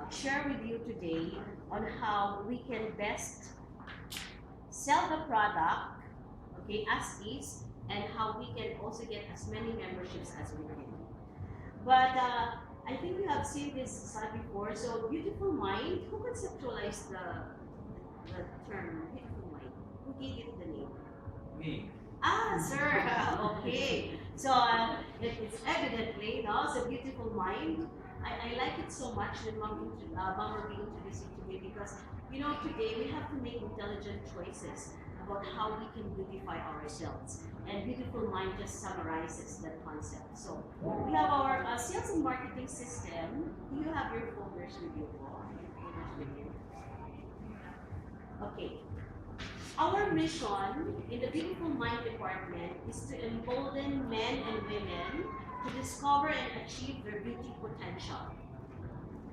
share with you today on how we can best sell the product, okay, as is, and how we can also get as many memberships as we can. But I think you have seen this slide before. So, beautiful mind. Who conceptualized the term beautiful mind? Who gave it the name? Me. Ah, sir. Okay. So it's evidently no. So beautiful mind. I like it so much when Mom will be introducing to me because today we have to make intelligent choices about how we can beautify ourselves. And beautiful mind just summarizes that concept. So we have our sales and marketing system. Do you have your folders with you? Your folders with you? Okay. Our mission in the Beautiful Mind Department is to embolden men and women to discover and achieve their beauty potential.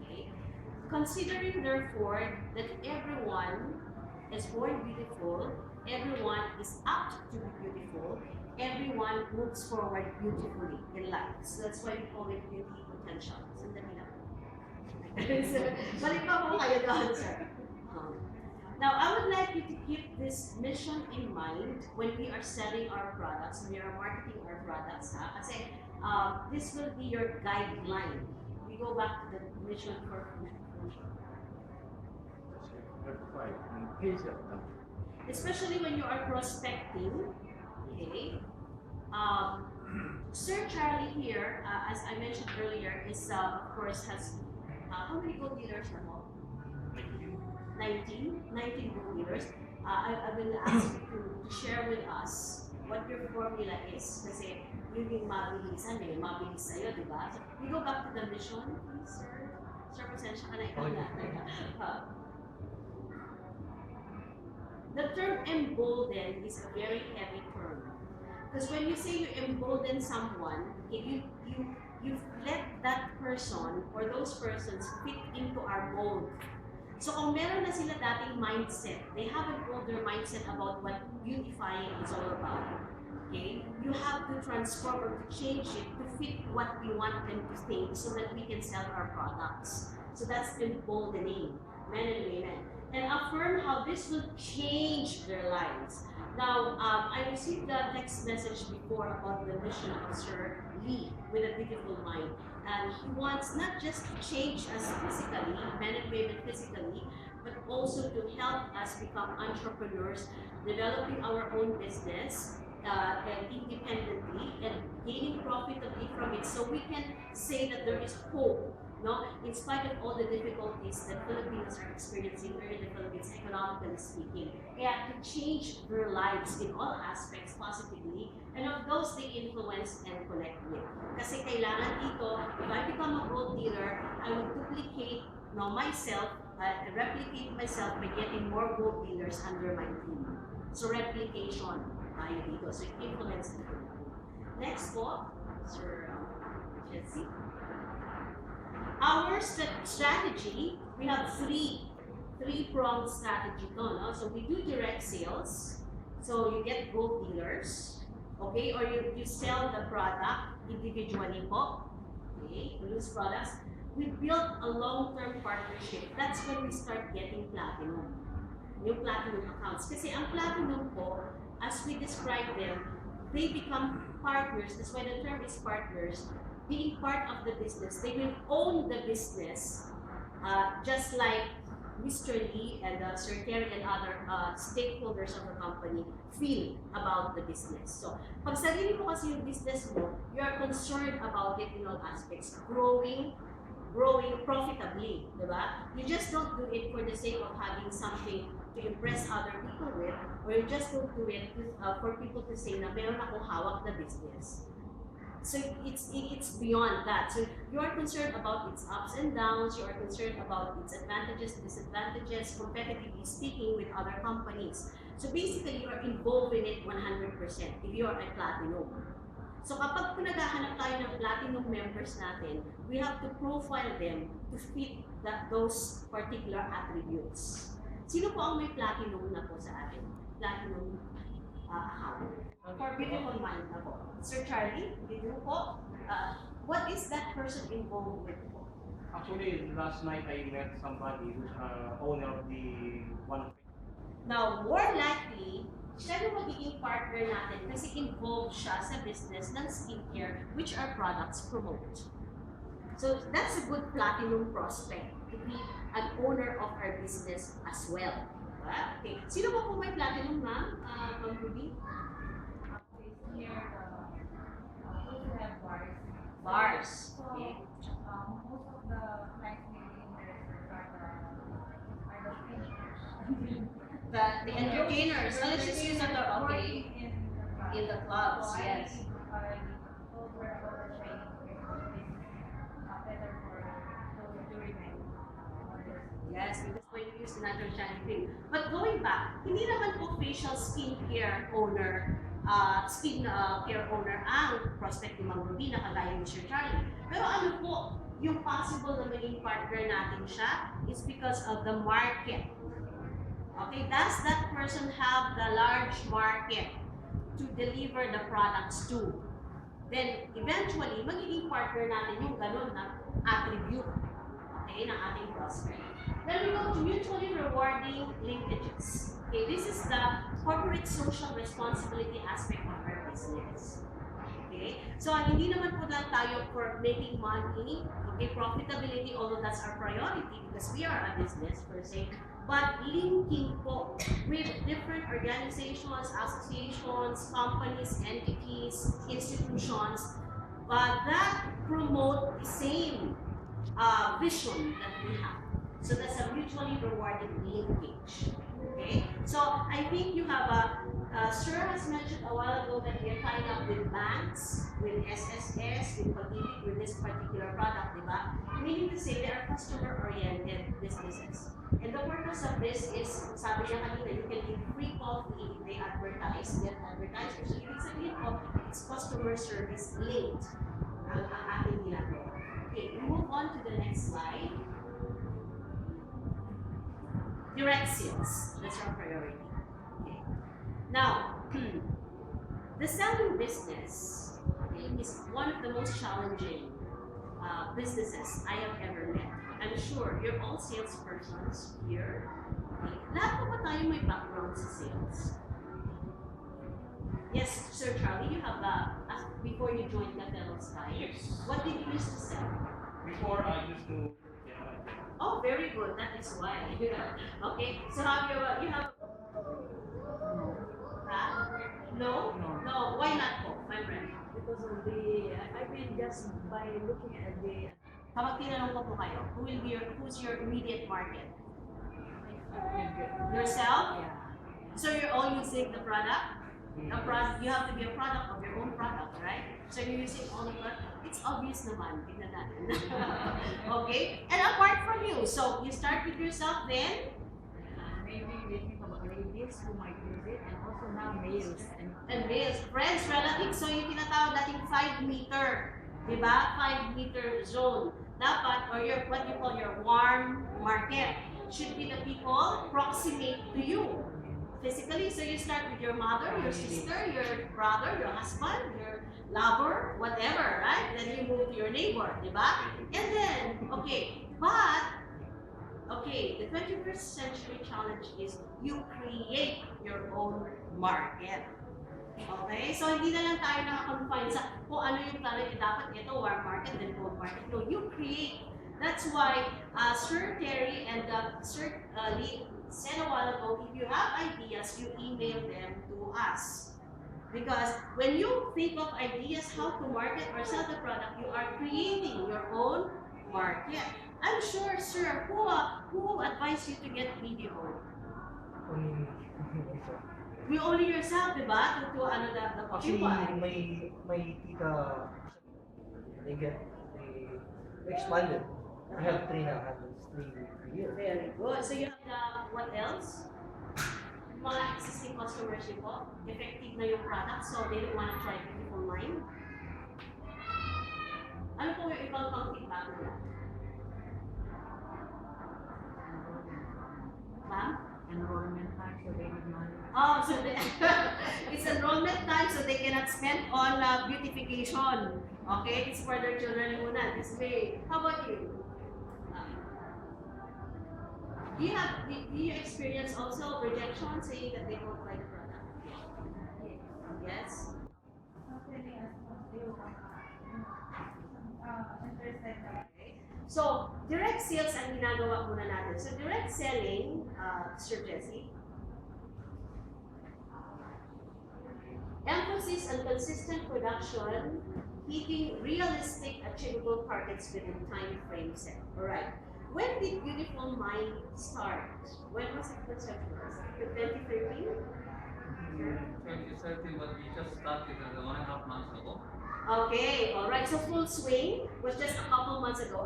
Okay? Considering, therefore, that everyone is born beautiful, everyone is apt to be beautiful, everyone moves forward beautifully in life. So that's why we call it beauty potential. Sandali lang. Balik pa po kayo doon, sir. Now, I would like you to keep this mission in mind when we are selling our products, when we are marketing our products. Kasi this will be your guideline. We go back to the mission for especially when you are prospecting. Okay. Sir Charlie here, as I mentioned earlier, is of course has how many gold dealers now? 19 gold dealers. I will ask you to share with us what your formula is. Kasi yun yung mabilisan eh. Mabilis sa'yo, di ba? So, we go back to the mission, please, sir. Sir, pasensya ka na ikaw na. The term embolden is a very heavy term. Because when you say you embolden someone, you let that person or those persons fit into our mold. So kung meron na sila dating mindset, they have an older mindset about what beautifying is all about. Okay? You have to transform or to change it to fit what we want them to think so that we can sell our products. So that's emboldening men and women. And affirm how this will change their lives. Now, I received a text message before about the mission of Sir Lee with a beautiful mind. And he wants not just to change us physically, men and women physically, but also to help us become entrepreneurs, developing our own business and independently and gaining profitably from it so we can say that there is hope. No, in spite of all the difficulties that Filipinos are experiencing here in the Philippines, economically speaking, kaya to change their lives in all aspects positively, and of those they influence and connect with. Kasi kailangan dito, if I become a gold dealer, I will duplicate myself, replicate myself by getting more gold dealers under my team. So replication tayo dito. So influence and connect. Next po, Sir Jesse. Our strategy, we have three-pronged strategy to, no? So we do direct sales, so you get gold dealers, okay? Or you sell the product individually po, okay? Produce products. We build a long-term partnership. That's when we start getting platinum. Yung platinum accounts. Kasi ang platinum po, as we describe them, they become partners. That's why the term is partners. Being part of the business, they will own the business, just like Mr. Lee and Sir Terry and other stakeholders of the company feel about the business. So, pag sarili mo kasi yung business mo, you are concerned about it in all aspects, growing profitably, di ba? You just don't do it for the sake of having something to impress other people with, or you just don't do it for people to say na meron akong hawak na business. So it's beyond that. So you are concerned about its ups and downs, you are concerned about its advantages, disadvantages, competitively speaking with other companies. So basically, you are involved in it 100% if you are a platinum. So kapag naghahanap tayo ng platinum members natin, we have to profile them to fit those particular attributes. Sino po ang may platinum na po sa atin? Platinum account. For beautiful mind na po. Sir Charlie, did you po? What is that person involved with po? Actually, last night I met somebody who's owner of the one. Now, more likely, siya yung magiging partner natin kasi involved siya sa business ng skincare which our products promote. So, that's a good platinum prospect to be an owner of our business as well. Diba? Okay. Sino ba po may platinum, ma'am? Ma'am Ruby? Here, also have bars. Bars. So, Okay. most of the clients maybe interested are the finishers. The entertainers. Oh, let's just use that. Okay. Working In the clubs, so yes. I told her about the training because it's better for those during Yes, because when you use the natural shining cream. But going back, hindi naman po facial skincare owner, care owner ang prospect ni Ma'am Ruby na kagaya ni Sir Charlie. Pero ano po, yung possible na maging partner natin siya is because of the market. Okay, does that person have the large market to deliver the products to? Then, eventually, magiging partner natin yung ganun na attribute, okay, ng ating prospect. Then we go to mutually rewarding linkages. Okay, this is the corporate social responsibility aspect of our business. Okay, so hindi naman po lang tayo for making money, okay, profitability, although that's our priority because we are a business per se, but linking po with different organizations, associations, companies, entities, institutions that promote the same vision that we have. So that's a mutually rewarding linkage. Okay? So I think you have Sir has mentioned a while ago that we are tying up with banks, with SSS, with Pag-ibig, with this particular product, diba? Meaning to say they are customer-oriented businesses. And the purpose of this is, sabi niya kanina, you can give free coffee, they advertise, get advertisers. So ibig sabihin po, it's customer service linked ang ating ginagawa. Okay, we move on to the next slide. Direct sales, that's our priority. Okay. Now, the selling business, okay, is one of the most challenging businesses I have ever met. I'm sure you're all salespersons here. Okay. Lahat po ba tayo may background sa sales? Yes, Sir Charlie, you have before you joined the Fellow Sky. Yes. What did you used to sell? Before I used to. Oh, very good. That is why. Okay. So you have. No? No. Why not po, my friend? Because of I mean, just by looking at the, Kapag tinanong ko po kayo, who's your immediate market? Yourself? yeah. So you're all using the product? You have to be a product of your own product, right? So you're using all the product. It's obvious naman, tignan natin. Okay? And apart from you, so you start with yourself then? Maybe we think about ladies who might use it, and also now males. And males, friends, relatives, so yung tinatawag nating 5 meter, di ba? 5 meter zone. Dapat, or what you call your warm market, should be the people proximate to you physically. So you start with your mother, your sister, your brother, your husband, your lover, whatever, right? Then you move to your neighbor, di ba? And then, okay, the 21st century challenge is you create your own market. Okay? So, hindi na lang tayo nakakonfine sa kung ano yung talaga dapat ito, warm market, then cold market. No, you create. That's why Sir Terry and Sir Lee said a while ago, if you have ideas, you email them to us. Because when you think of ideas how to market or sell the product, you are creating your own market. I'm sure, sir, who advised you to get video? You only yourself, diba? To ano the Actually, coupon. my tita, they expanded. I have 3 now, I have 3 years. Very good. So you have what else? Mga existing customers niyo po, effective na yung product, so they don't want to try Beautiful Mind. Ano po yung ibang pang feedback nila? Ma'am? Enrollment time, so they need money. Oh, so it's enrollment time, so they cannot spend on beautification. Okay? It's for their children muna. This way. How about you? do you experience also rejection saying that they won't buy the product? Yes? Not really as much. They will interested na. Okay. So, direct sales ang ginagawa muna natin. So, direct selling, Sir Jesse, emphasis on consistent production, hitting realistic, achievable targets within time frame set. Alright. When did Beautiful Mind start? When was it conceptualized? 2013? 2030, but we just started 1.5 months ago. Okay, alright. So full swing was just a couple months ago.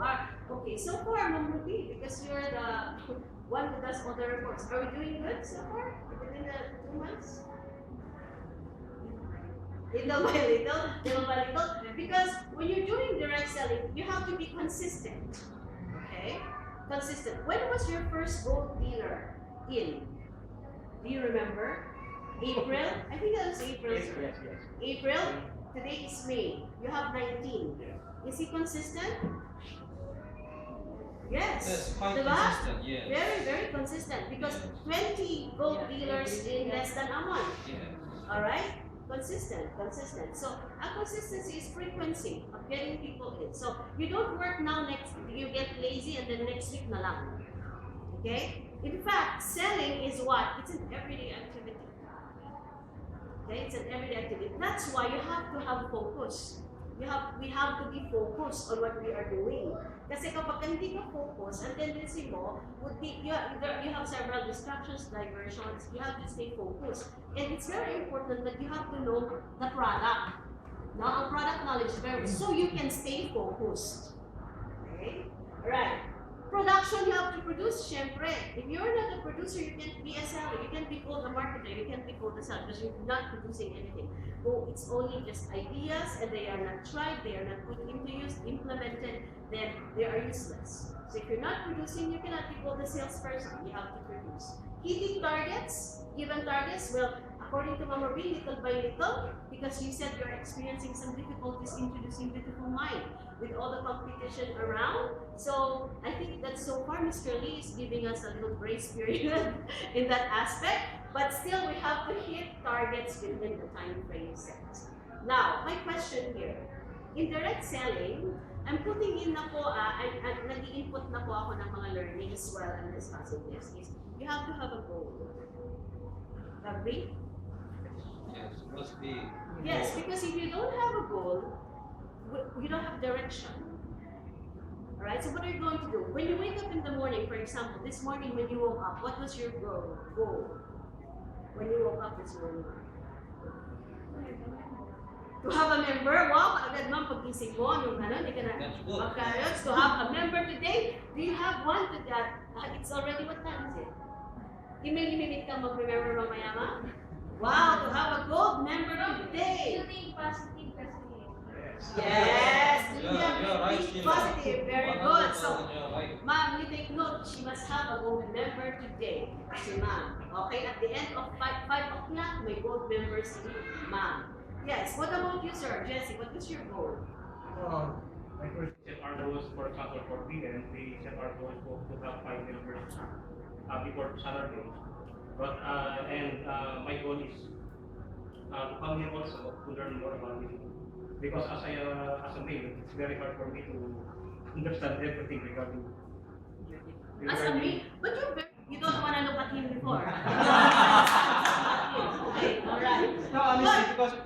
Okay, so far, Ma'am Ruby, because you're the one who does all the reports, are we doing good so far within the 2 months? Little by little. Because when you're doing direct selling, you have to be consistent. Okay? Consistent. When was your first gold dealer in? Do you remember? April? I think that was April. Yes, sir. yes, yes. April? Today is May. You have 19. Yes. Is he consistent? Yes. Yes, quite Diba? consistent, yes. Very, very consistent. Because 20 gold dealers in less than a month. Yes. Alright? Consistent. So, a consistency is frequency of getting people in. So, you don't work now, you get lazy, and then next week na lang. Okay? In fact, selling is what? It's an everyday activity. Okay? It's an everyday activity. That's why you have to have focus. We have to be focused on what we are doing. Kasi kapag hindi ka focus, ang tendency mo would be, you have several distractions, diversions, you have to stay focused. And it's very important that you have to know the product. Now, ang product knowledge is very, so you can stay focused. Okay? Alright. Production, you have to produce, syempre. If you're not a producer, you can't be a seller, you can't be called a marketer, you can't be called a seller because you're not producing anything. Oh, it's only just ideas and they are not tried, they are not put into use, implemented, then they are useless. So if you're not producing, you cannot be called a salesperson, you have to produce. Hitting targets, given targets, well, according to Mama B, little by little, because you said you're experiencing some difficulties introducing Beautiful Mind with all the competition around. So I think that so far Mr. Lee is giving us a little grace period in that aspect. But still, we have to hit targets within the time frame set. Now, my question here, in direct selling, I'm putting in na po, nag-i-input na po ako ng mga learning as well and discussing this, is you have to have a goal. Agree? Yes, must be. Yes, because if you don't have a goal, you don't have direction. Alright, so what are you going to do? When you wake up in the morning, for example, this morning when you woke up, what was your goal? When you woke up this morning? To have a member? Wow, agad ma'am pag-isip mo, yung hindi ka na That's good. magka-alerts. To have a member today? Do you have one to that? It's already, what time is it? Limit ka mag-remember mamaya ma'am? Wow, to have a gold member today! You think positive kasi. Yes! You're right, Think Sheila. positive, very good. So, You're right. ma'am, you take note, she must have a gold member today. Si ma'am. Okay, at the end of 5 o'clock, may gold member si ma'am. Yes, what about you, sir? Jesse, what was your goal? My first Set our goals, for example, for BN, we set our goals to have 5 members before Saturday. But my goal is to come here also to learn more about it. Because as a male, it's very hard for me to understand everything regarding. As a me, but you don't want to look at him before. Okay, alright. No, honestly, because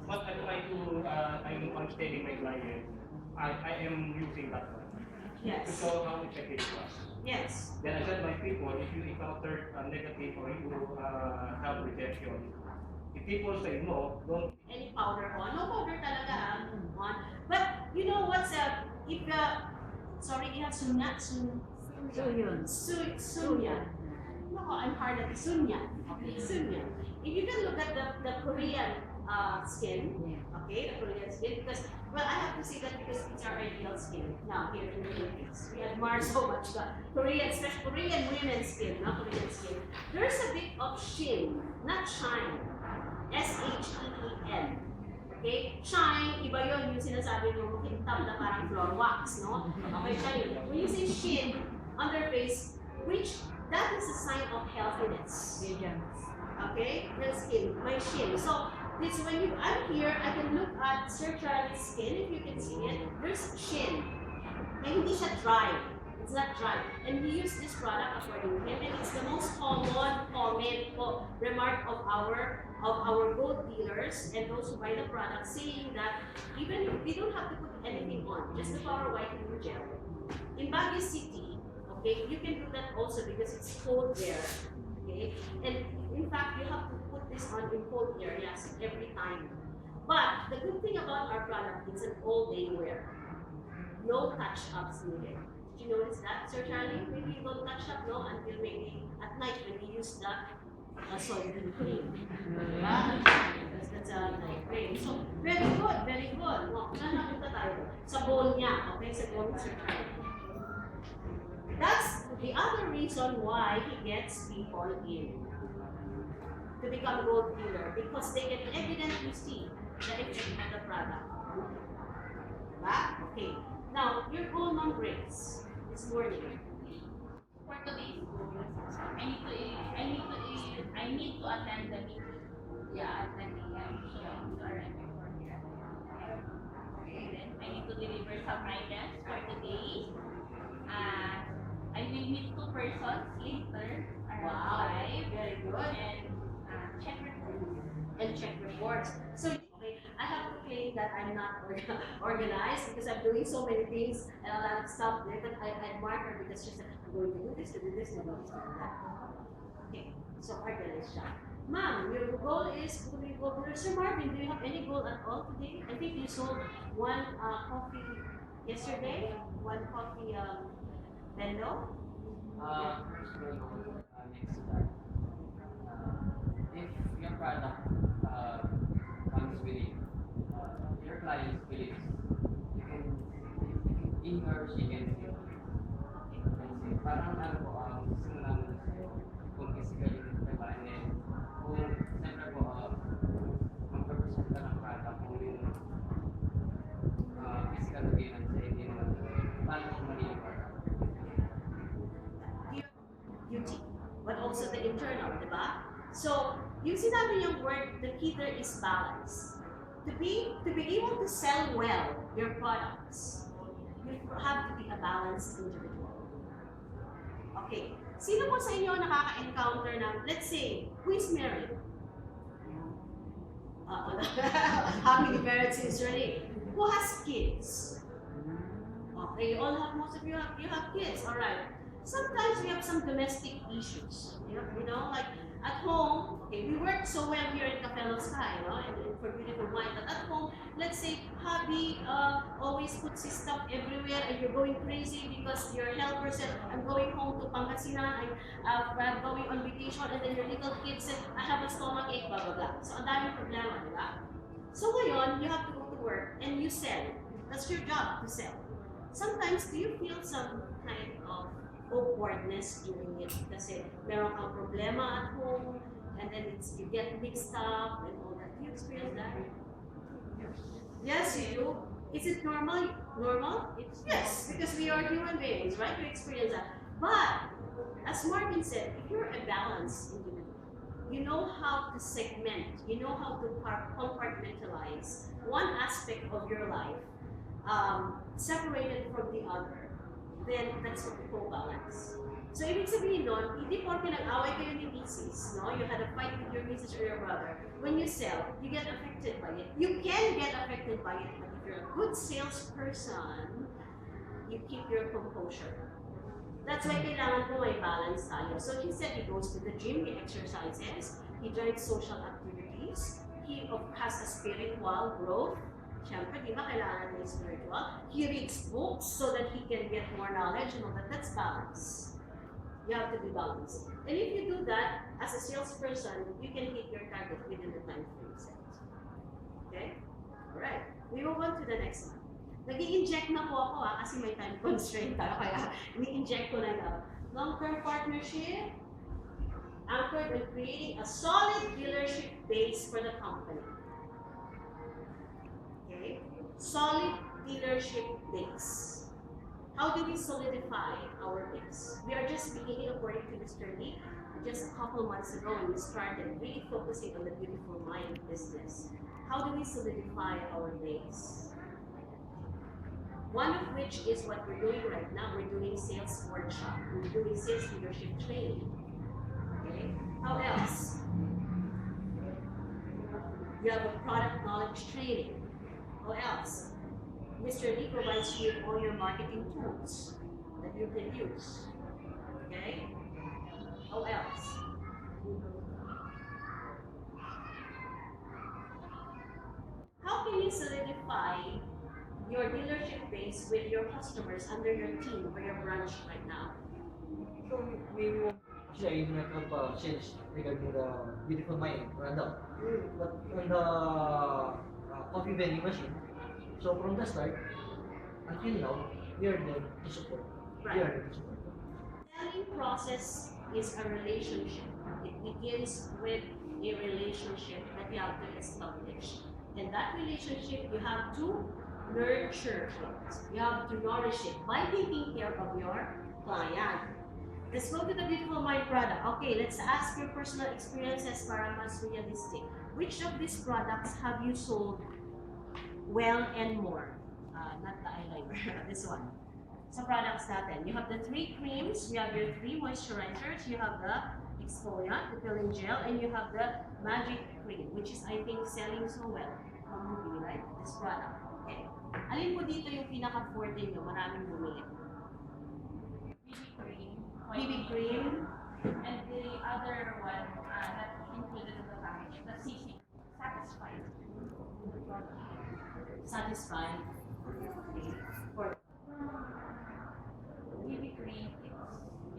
what I'm trying to I'm telling my client, I am using that one to Yes, show how effective it was. yes. Then I said my people, if you encounter a negative or you have rejection, if people say no, don't. Any powder on? No powder talaga on. But you know what's if sorry, you have sunyan. No, I'm hard at sunyan. Okay, sunyan. If you can look at the Korean skin, okay, the Korean skin, because, well, I have to say that because it's our ideal skin now here in the Philippines. We admire so much the Korean, especially Korean women's skin, not Korean skin. There's a bit of sheen, not shine. S-H-E-E-N. Okay? Shine, iba yun yung sinasabi ng kintab na parang floor wax, no? Okay, shine. When you say shin, on their face, which that is a sign of healthiness. Vegans. Okay, the skin, my shin. So this when you I'm here, I can look at Sir Charlie's skin. If you can see it, there's shin. And hindi siya dry. It's not dry. And we use this product according to him, and it's the most common remark of our gold dealers and those who buy the product, saying that even if we don't have to put anything on, just the power whitening gel. In Baguio City, okay, you can do that also because it's cold there. Okay, and in fact, you have to put this on in cold areas every time. But the good thing about our product is an all-day wear. No touch-ups needed. Did you notice that, Sir Charlie? Maybe you don't touch up, no, until maybe at night when we use the soybean cream. That's a night cream. So, very good, very good. No, napunta tayo. Sa bowl niya, okay? Sa bowl ni Sir Charlie. That's the other reason why he gets people in to become gold dealer, because they can evidently see the effect of the product. Diba? Okay. Now, your goal non-breaks this morning. For today's goal, I need to attend the meeting. Yeah, at 10 a.m. So arrive before here. Okay, then I need to deliver some items for today. I will meet 2 persons later Wow, around 5 very good. and check reports. And check reports. So, okay, I have to claim that I'm not organized because I'm doing so many things and a lot of stuff there, but I mark her because she said, I'm going to do this, to do this, and to do that. Okay, so organized siya. Ma'am, your goal is to be gold dealer. Sir Marvin, do you have any goal at all today? I think you sold one coffee yesterday, one coffee bendo. First goal next start. If your product comes with it, your client believes, you can, he or she can see. Kasi parang ano po, gusto mo namin sa'yo, kung physically, diba? And then, kung siyempre po, mag-represent ka ng product, kung yung physical again, sa hindi naman, paano kung mali yung product? Beauty, but also the internal, diba? So, yung sinabi yung word, the key there is balance. To be able to sell well your products, you have to be a balanced individual. Okay, sino po sa inyo nakaka-encounter ng, let's say, who is married? Happy married sincerely. Who has kids? Okay, most of you have kids, alright. Sometimes we have some domestic issues. You know, like at home, okay, we work so well here in Capello Sky, and for beautiful wine, but at home, let's say, hubby always puts his stuff everywhere and you're going crazy because your helper said, I'm going home to Pangasinan, I'm going on vacation, and then your little kid said, I have a stomach ache, blah, blah, blah. So, ang daming problema, di ba? So, ngayon, you have to go to work and you sell. That's your job, to sell. Sometimes, do you feel some kind of awkwardness doing it kasi meron kang problema at home and then you get mixed up and all that. Do you experience that? Yes, you do. Is it normal? Normal? Yes, because we are human beings, right? We experience that. But, as Marvin said, if you're a balanced individual, you know how to segment, you know how to compartmentalize one aspect of your life, separated from the other, then that's what we call balance. So, ibig sabihin nun, hindi porke nag-away kayo ni Mrs., no? You had a fight with your Mrs. or your brother. When you sell, you get affected by it. You can get affected by it, but if you're a good salesperson, you keep your composure. That's why kailangan po may balance tayo. So, instead, he goes to the gym, he exercises, he joins social activities, he has a spiritual growth. Siyempre, di ba, kailangan niya spiritual. He reads books so that he can get more knowledge and all that. That's balance. You have to be balanced. And if you do that, as a salesperson, you can hit your target within the time frame set. Okay? Alright. We move on to the next one. Nag-i-inject na po ako kasi may time constraint tayo. Kaya ni-inject ko na lang. Long-term partnership anchored on creating a solid dealership base for the company. Okay? Solid dealership base. How do we solidify our base? We are just beginning, according to Mr. Lee, just a couple months ago when we started really focusing on the Beautiful Mind business. How do we solidify our base? One of which is what we're doing right now. We're doing sales workshop. We're doing sales leadership training. Okay? How else? You have a product knowledge training. How else? Mr. Lee provides you with all your marketing tools that you can use. Okay? How else? How can you solidify your dealership base with your customers under your team or your branch right now? So we will actually I do not have change regarding the Beautiful Mind product. But on the coffee vending machine, so from the start until now, we are there to support. We are Right. there to support. Selling process is a relationship. It begins with a relationship that you have to establish. And that relationship you have to nurture it. You have to nourish it by taking care of your client. Let's go to the Beautiful Mind product. Okay, let's ask your personal experiences para mas realistic. Which of these products have you sold well and more? Not the eyeliner, this one. Sa products natin, you have the 3 creams, you have your 3 moisturizers, you have the exfoliant, the peeling gel, and you have the magic cream, which is I think selling so well. Movie, right? This product. Okay. Alin po dito yung pinaka-forte nyo? Maraming bumili. BB cream. And the other one, not included in the package, the CC, Satisfied. Satisfied. Okay. Or BB cream,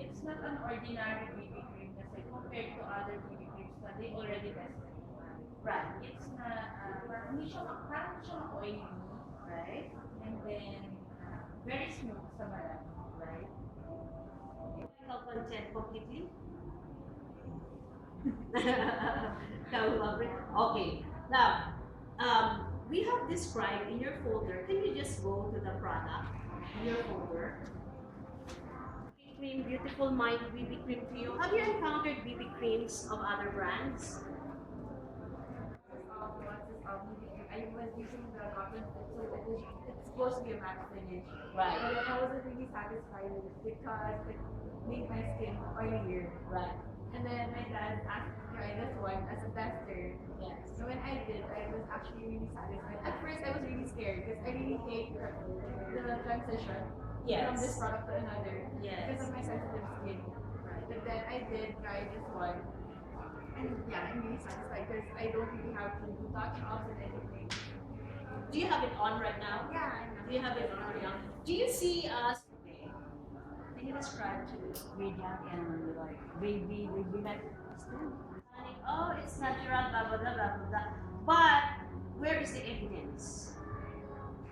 it's not an ordinary BB cream kasi compared to other BB creams that they already tested. right. It's not, parang hindi siya oily, Right. and then very smooth sa balat. Right. Chemical content completely? Okay. Now, we have described in your folder. Can you just go to the product in your folder? BB cream, Beautiful Mind BB cream to you. Have you encountered BB creams of other brands? I was using the cotton, so it's supposed to be a matte finish. Right. But I wasn't really satisfied with it because it made my skin oilier. Right. And then my dad asked me to try this one as a tester. Yes. So when I did, I was actually really satisfied. At first, I was really scared because I really hate the transition from this Yes. product to another Yes. because of my sensitive skin. But then I did try this one. And yeah, I'm really satisfied because I don't really have to do touch-ups and anything. Do you have it on right now? Yeah, I know. Do you have it on right now? Do you see us? Okay. Can you describe to me? Radiant and like baby like Oh, it's natural, blah, blah, blah, blah, blah. But, where is the evidence?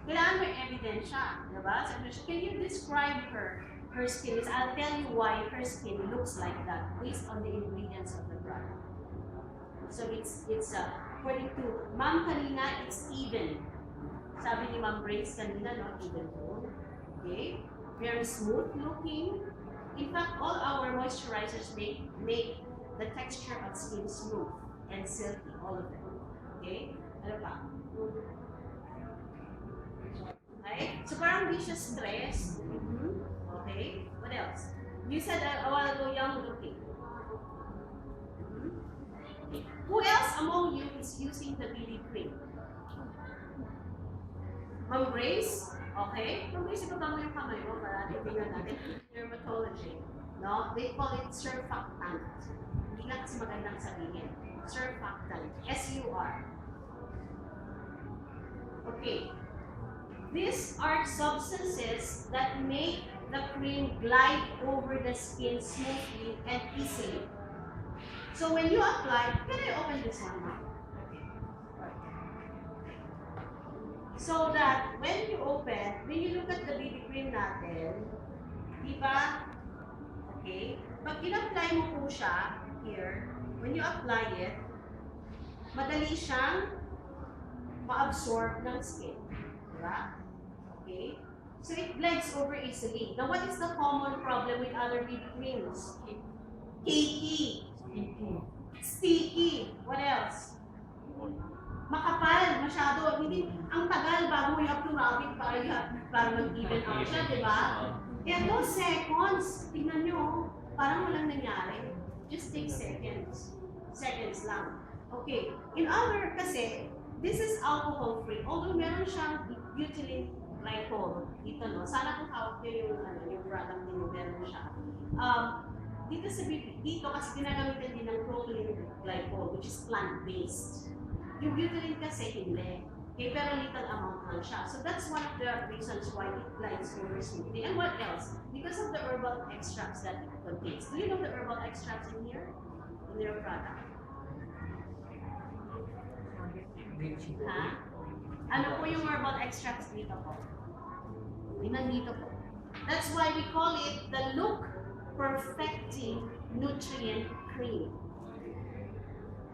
Kailangan may evidence siya, diba? So, can you describe her skin? I'll tell you why her skin looks like that based on the ingredients of the product. So, it's according to Ma'am kanina, it's even. Sabi ni Ma'am Grace kanina, no, even tone. Okay? Very smooth looking. In fact, all our moisturizers make the texture of skin smooth and silky, all of them. Okay? Ano pa? Okay? So parang hindi siya stressed. Okay? What else? You said a while ago, young looking. Okay. Who else among you is using the BB cream? Ma'am Grace? Okay? Ma'am Grace, ibaba mo yung kamay mo para tingnan natin. Dermatology. No? They call it surfactant. Hindi lang kasi magandang sabihin. Surfactant. S-U-R. Okay. These are substances that make the cream glide over the skin smoothly and easily. So when you apply, can I open this one now? So that when you open, when you look at the BB cream natin, di ba? Okay? Pag in-apply mo po siya, here, when you apply it, madali siyang ma-absorb ng skin. Di ba? Okay? So it glides over easily. Now what is the common problem with other BB creams? Cakey. Sticky. What else? Makapal, masyado. Hindi, ang tagal bago you have to rub it para mag-even out siya, di ba? Kaya those seconds, tingnan nyo, parang walang nangyari. Just take seconds. Seconds lang. Okay. In other, kasi, this is alcohol-free. Although meron siyang butylene glycol. Dito, no? Sana kung hawak nyo yung product ninyo, meron siya. Dito sa dito kasi ginagamitan din ng propylene glycol, which is plant-based. Yung butylene kasi hindi. Okay, pero little amount lang siya. So that's one of the reasons why it glides over smoothly. And what else? Because of the herbal extracts that it contains. Do you know the herbal extracts in here? In your product? Ha? Ano po yung herbal extracts dito po? Nandito po. That's why we call it the Look Perfecting Nutrient Cream.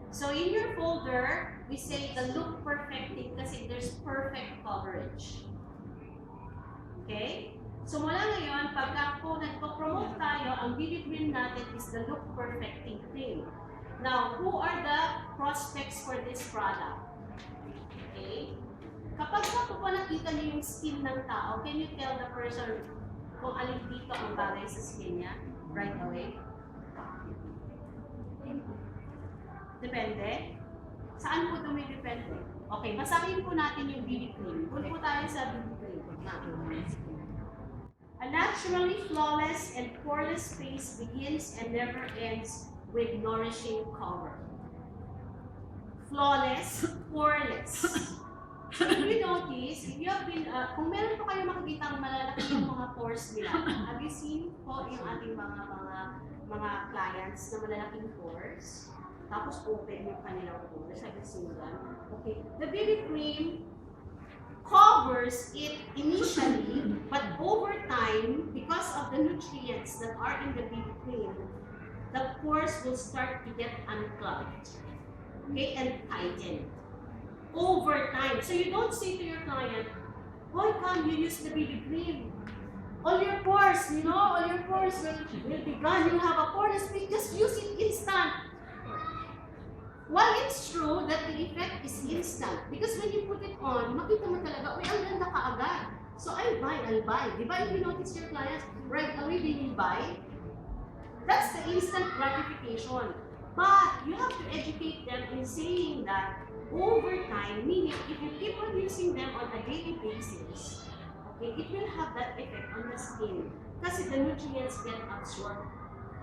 So in your folder, we say the Look Perfecting kasi there's perfect coverage. Okay? So mula ngayon, pagka po nagpo-promote tayo, ang BB cream natin is the Look Perfecting Cream. Now, who are the prospects for this product? Okay? Kapag po nakita niyo yung skin ng tao, can you tell the person kung alin dito ang bagay sa skin niya right away? Depende? Saan po dumidepende? Okay, basahin po natin yung BB cream. Punta po tayo sa BB cream. A naturally flawless and poreless face begins and never ends with nourishing cover. Flawless, poreless. If you notice, if you have been, kung meron po kayo makikita ang malalaki yung mga pores nila, have you seen po yung ating mga clients na malalaking pores? Tapos open yung kanilang pores. Have you seen them? Okay. The BB cream covers it initially, but over time, because of the nutrients that are in the BB cream, the pores will start to get unclogged, okay, and tighten over time. So you don't say to your client, "Boy, come, you use the BB cream. All your pores, all your pores will be gone. You'll have a poreless face. Just use it instant." While it's true that the effect is instant, because when you put it on, makita mo talaga, ang ganda ka agad. So I'll buy. Di ba? If you notice your clients, right away they will buy. That's the instant gratification. But you have to educate them in saying that over time, meaning if you keep on using them on a daily basis, okay, it will have that effect on the skin. Kasi the nutrients get absorbed,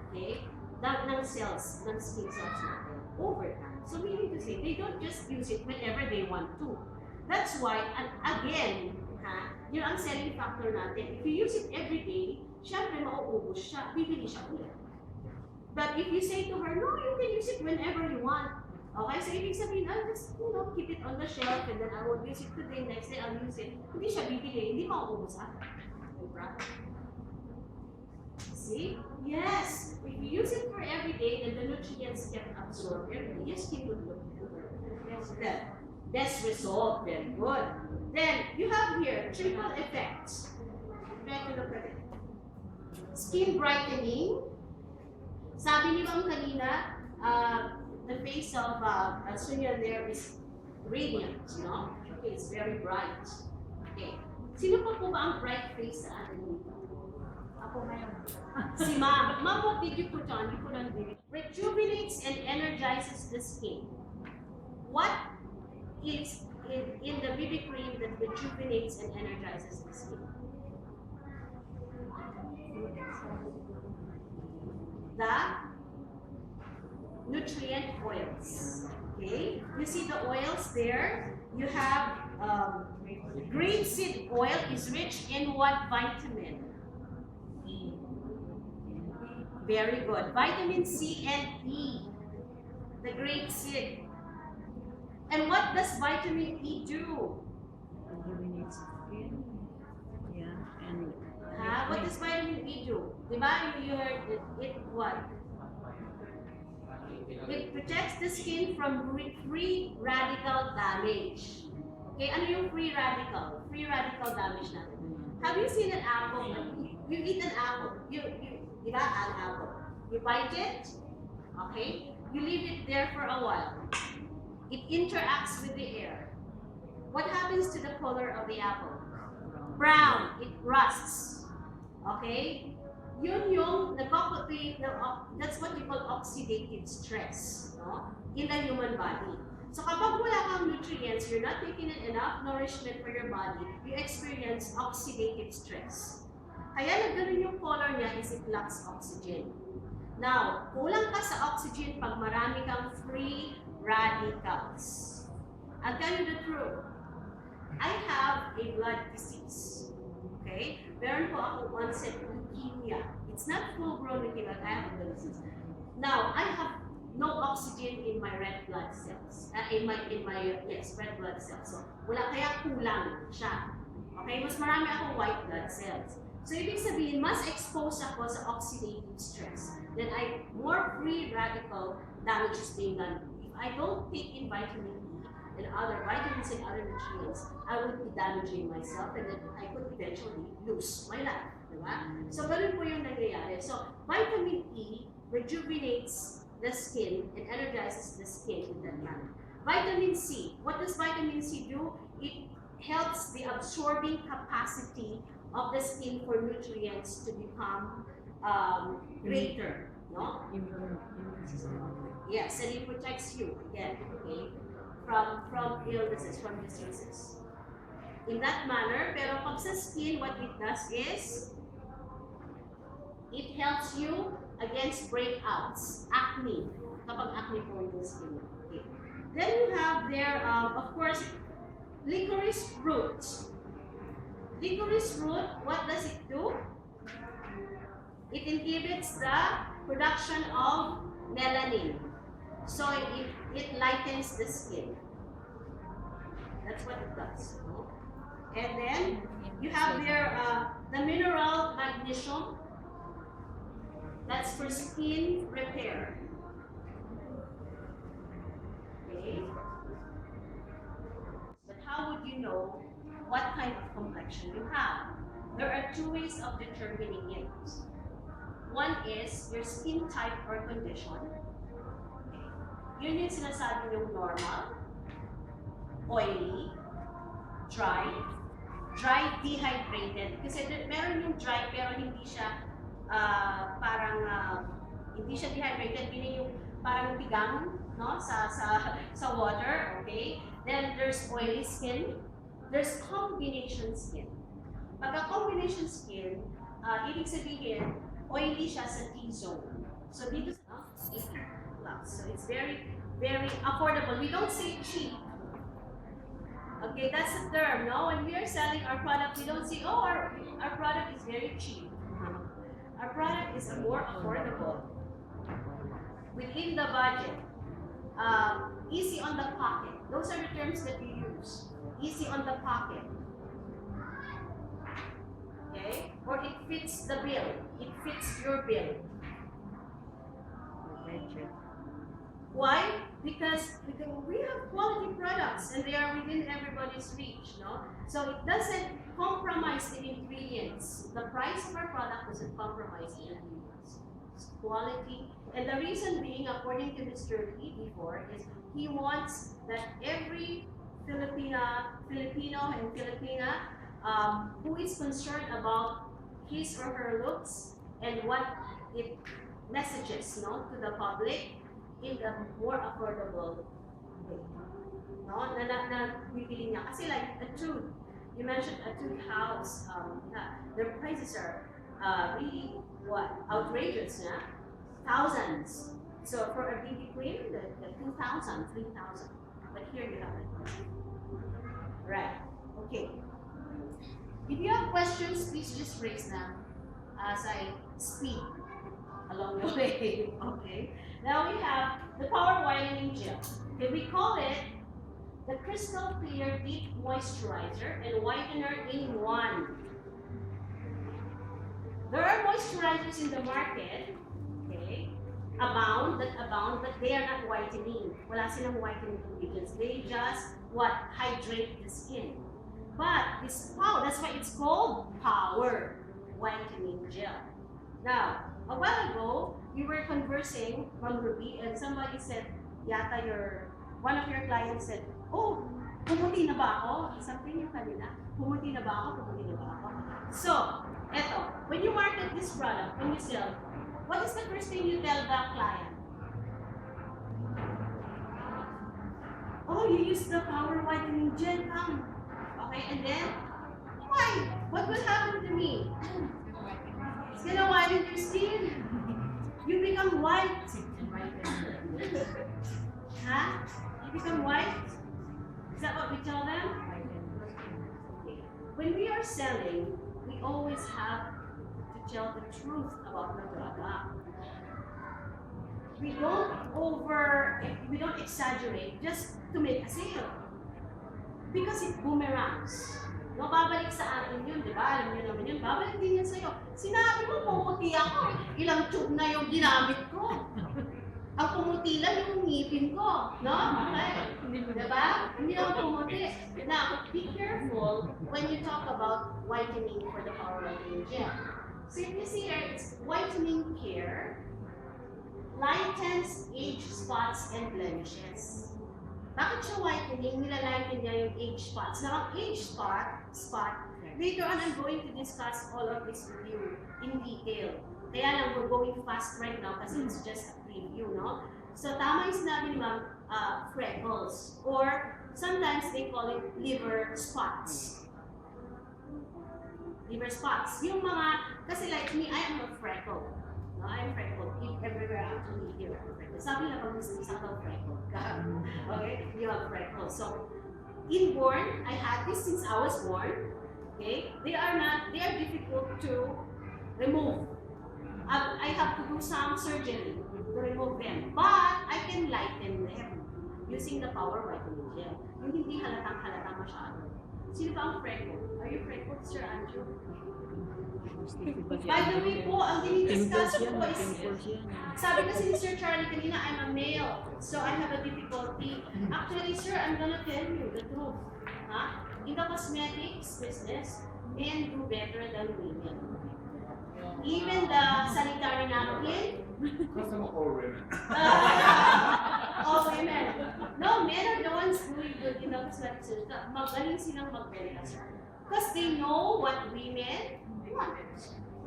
okay, ng cells, ng skin cells natin, over time. So meaning to say, they don't just use it whenever they want to. That's why, and again, yun ang selling factor natin. If you use it every day, syempre mauubos siya, bibili siya ulit. But if you say to her, no, you can use it whenever you want. Okay, so ibig sabihin, I'll just, keep it on the shelf and then I will use it today, next day I'll use it. Hindi siya bibili, hindi mauubos agad. Diba? See? Yes! If you use it for every day, then the nutrients get absorbed every day. Your skin would look better. Yes, then. Best result, very good. Then, you have here, triple effects. Try to look at it. Skin brightening. Sabi niyo bang kanina, the face of Sunya there is radiant, Okay, it's very bright. Okay. Sino pa po ba ang bright face sa atin dito? Ako ngayon. Si Ma'am. Ma'am, what did you put on? You put on BB. Rejuvenates and energizes the skin. What is in the BB cream that rejuvenates and energizes the skin? The nutrient oils. Okay? You see the oils there? You have grapeseed oil is rich in what vitamin? Very good. Vitamin C and E. The grapeseed. And what does vitamin E do? Rejuvenates skin. Yeah, and What does vitamin E do? Diba? You heard it what? It protects the skin from free radical damage. Okay, ano yung free radical? Free radical damage natin. Have you seen an apple? You eat an apple. You got an apple. You bite it, okay? You leave it there for a while. It interacts with the air. What happens to the color of the apple? Brown. It rusts. Okay? Yun yung that's what you call oxidative stress, no? In the human body. So kapag wala kang nutrients, you're not taking in enough nourishment for your body, you experience oxidative stress. Kaya nagganun yung color niya is it lacks oxygen. Now, kulang ka sa oxygen pag marami kang free radicals. I'll tell you the truth. I have a blood disease. Okay? Meron po akong onset leukemia. It's not full-grown leukemia, but I have a blood disease. Now, I have no oxygen in my red blood cells. In my red blood cells. So, wala, kaya kulang siya. Okay? Mas marami akong white blood cells. So, ibig sabihin, mas exposed ako sa oxidative stress. Then, more free radical damage is being done. If I don't take in vitamin E and other vitamins and other nutrients, I would be damaging myself and then I could eventually lose my life. Diba? So, ganun po yung nangyayari. So, vitamin E rejuvenates the skin and energizes the skin in that manner. Vitamin C, what does vitamin C do? It helps the absorbing capacity of the skin for nutrients to become greater, no? Yes, and it protects you again, okay, from illnesses, from diseases. In that manner, pero pag sa skin, what it does is it helps you against breakouts, acne. Kapag acne po yung skin. Okay. Then you have there, of course, licorice root. Licorice root, what does it do? It inhibits the production of melanin. So it lightens the skin. That's what it does. And then you have there the mineral magnesium. That's for skin repair. Okay. But how would you know what kind of complexion you have? There are two ways of determining it. One is your skin type or condition. Okay. Yun yung sinasabi yung normal, oily, dry dehydrated. Kasi meron yung dry pero hindi siya hindi siya dehydrated, meaning yung parang tigang, no, sa water, okay? Then there's oily skin, there's combination skin. Pagka combination skin, ibig sabihin, oily siya sa T-zone. So dito sa so it's very, very affordable. We don't say cheap. Okay, that's the term, no? When we are selling our product, we don't say, oh, our product is very cheap. Our product is more affordable, within the budget, easy on the pocket. Those are the terms that we use. Easy on the pocket. Okay? Or it fits the bill. It fits your bill. Why? Because we have quality products and they are within everybody's reach, no? So it doesn't compromise the ingredients. The price of our product doesn't compromise the ingredients. It's quality. And the reason being, according to Mr. Lee before, is he wants that every Filipino and Filipina who is concerned about his or her looks and what it messages, no, to the public in a more affordable way. No? Na bibili niya. Kasi like a tooth, you mentioned a tooth house, their prices are really outrageous, yeah? Thousands. So for a BB cream, the 2,000, 3,000. But here you have it. Right. Okay. If you have questions, please just raise them as I speak along the way. Okay. Now we have the Power Whitening Gel. Okay, we call it the Crystal Clear Deep Moisturizer and Whitener in One. There are moisturizers in the market, okay, abound, but they are not whitening. Wala silang whitening ingredients. They just hydrate the skin. But this power, that's why it's called power whitening gel. Now, a while ago, we were conversing, Ma'am Ruby, and somebody said, yata one of your clients said, oh, pumuti na ba ako? Something yung kanina. Pumuti na ba ako? Pumuti na ba ako? So, eto, when you market this product, when you sell, what is the first thing you tell the client? Oh, you use the power whitening gel, come. Okay, and then, why? What will happen to me? It's gonna whiten your skin. You become white. Huh? You become white? Is that what we tell them? When we are selling, we always have to tell the truth about the product. We don't exaggerate just to make a sale. Because it boomerangs. No, babalik sa atin yun, di ba? Alam niyo naman yun, babalik din yan sa'yo. Sinabi mo, pumuti ako. Ilang tube na yung ginamit ko. Ang pumuti lang yung ngipin ko. No? Okay. Diba? Hindi lang pumuti. Now, be careful when you talk about whitening for the power whitening gel. So if you see here, it's whitening care, lightens age spots and blemishes. Bakit siya whitening? Nilalighten niya yung age spots. Now, ang age spot, later on I'm going to discuss all of this with you in detail. Kaya lang, we're going fast right now kasi it's just a preview, no? So, tama yung sinabi ni Ma'am, freckles. Or, sometimes they call it liver spots. Liver spots. Yung mga, kasi like me, I am a freckle. No, I'm freckled. Everywhere actually here, I'm freckled. Sabi lang pag gusto isang freckled ka. Okay? You have freckles. So, inborn, I had this since I was born. Okay? They are difficult to remove. I have to do some surgery to remove them. But, I can lighten them using the power whitening gel. Yung hindi halatang-halata masyado. Sino ba ang freckled? Are you freckled, Sir Andrew? By the way po, ang dinidiscuss ko po is, sabi kasi ni Sir Charlie kanina, I'm a male, so I have a difficulty. Actually, sir, I'm gonna tell you the truth. In the cosmetics business, men do better than women. Even the sanitary napkin, All women. all women. No, men are the ones doing good in the cosmetics business. Magaling silang magbenta, sir. Because they know what women want.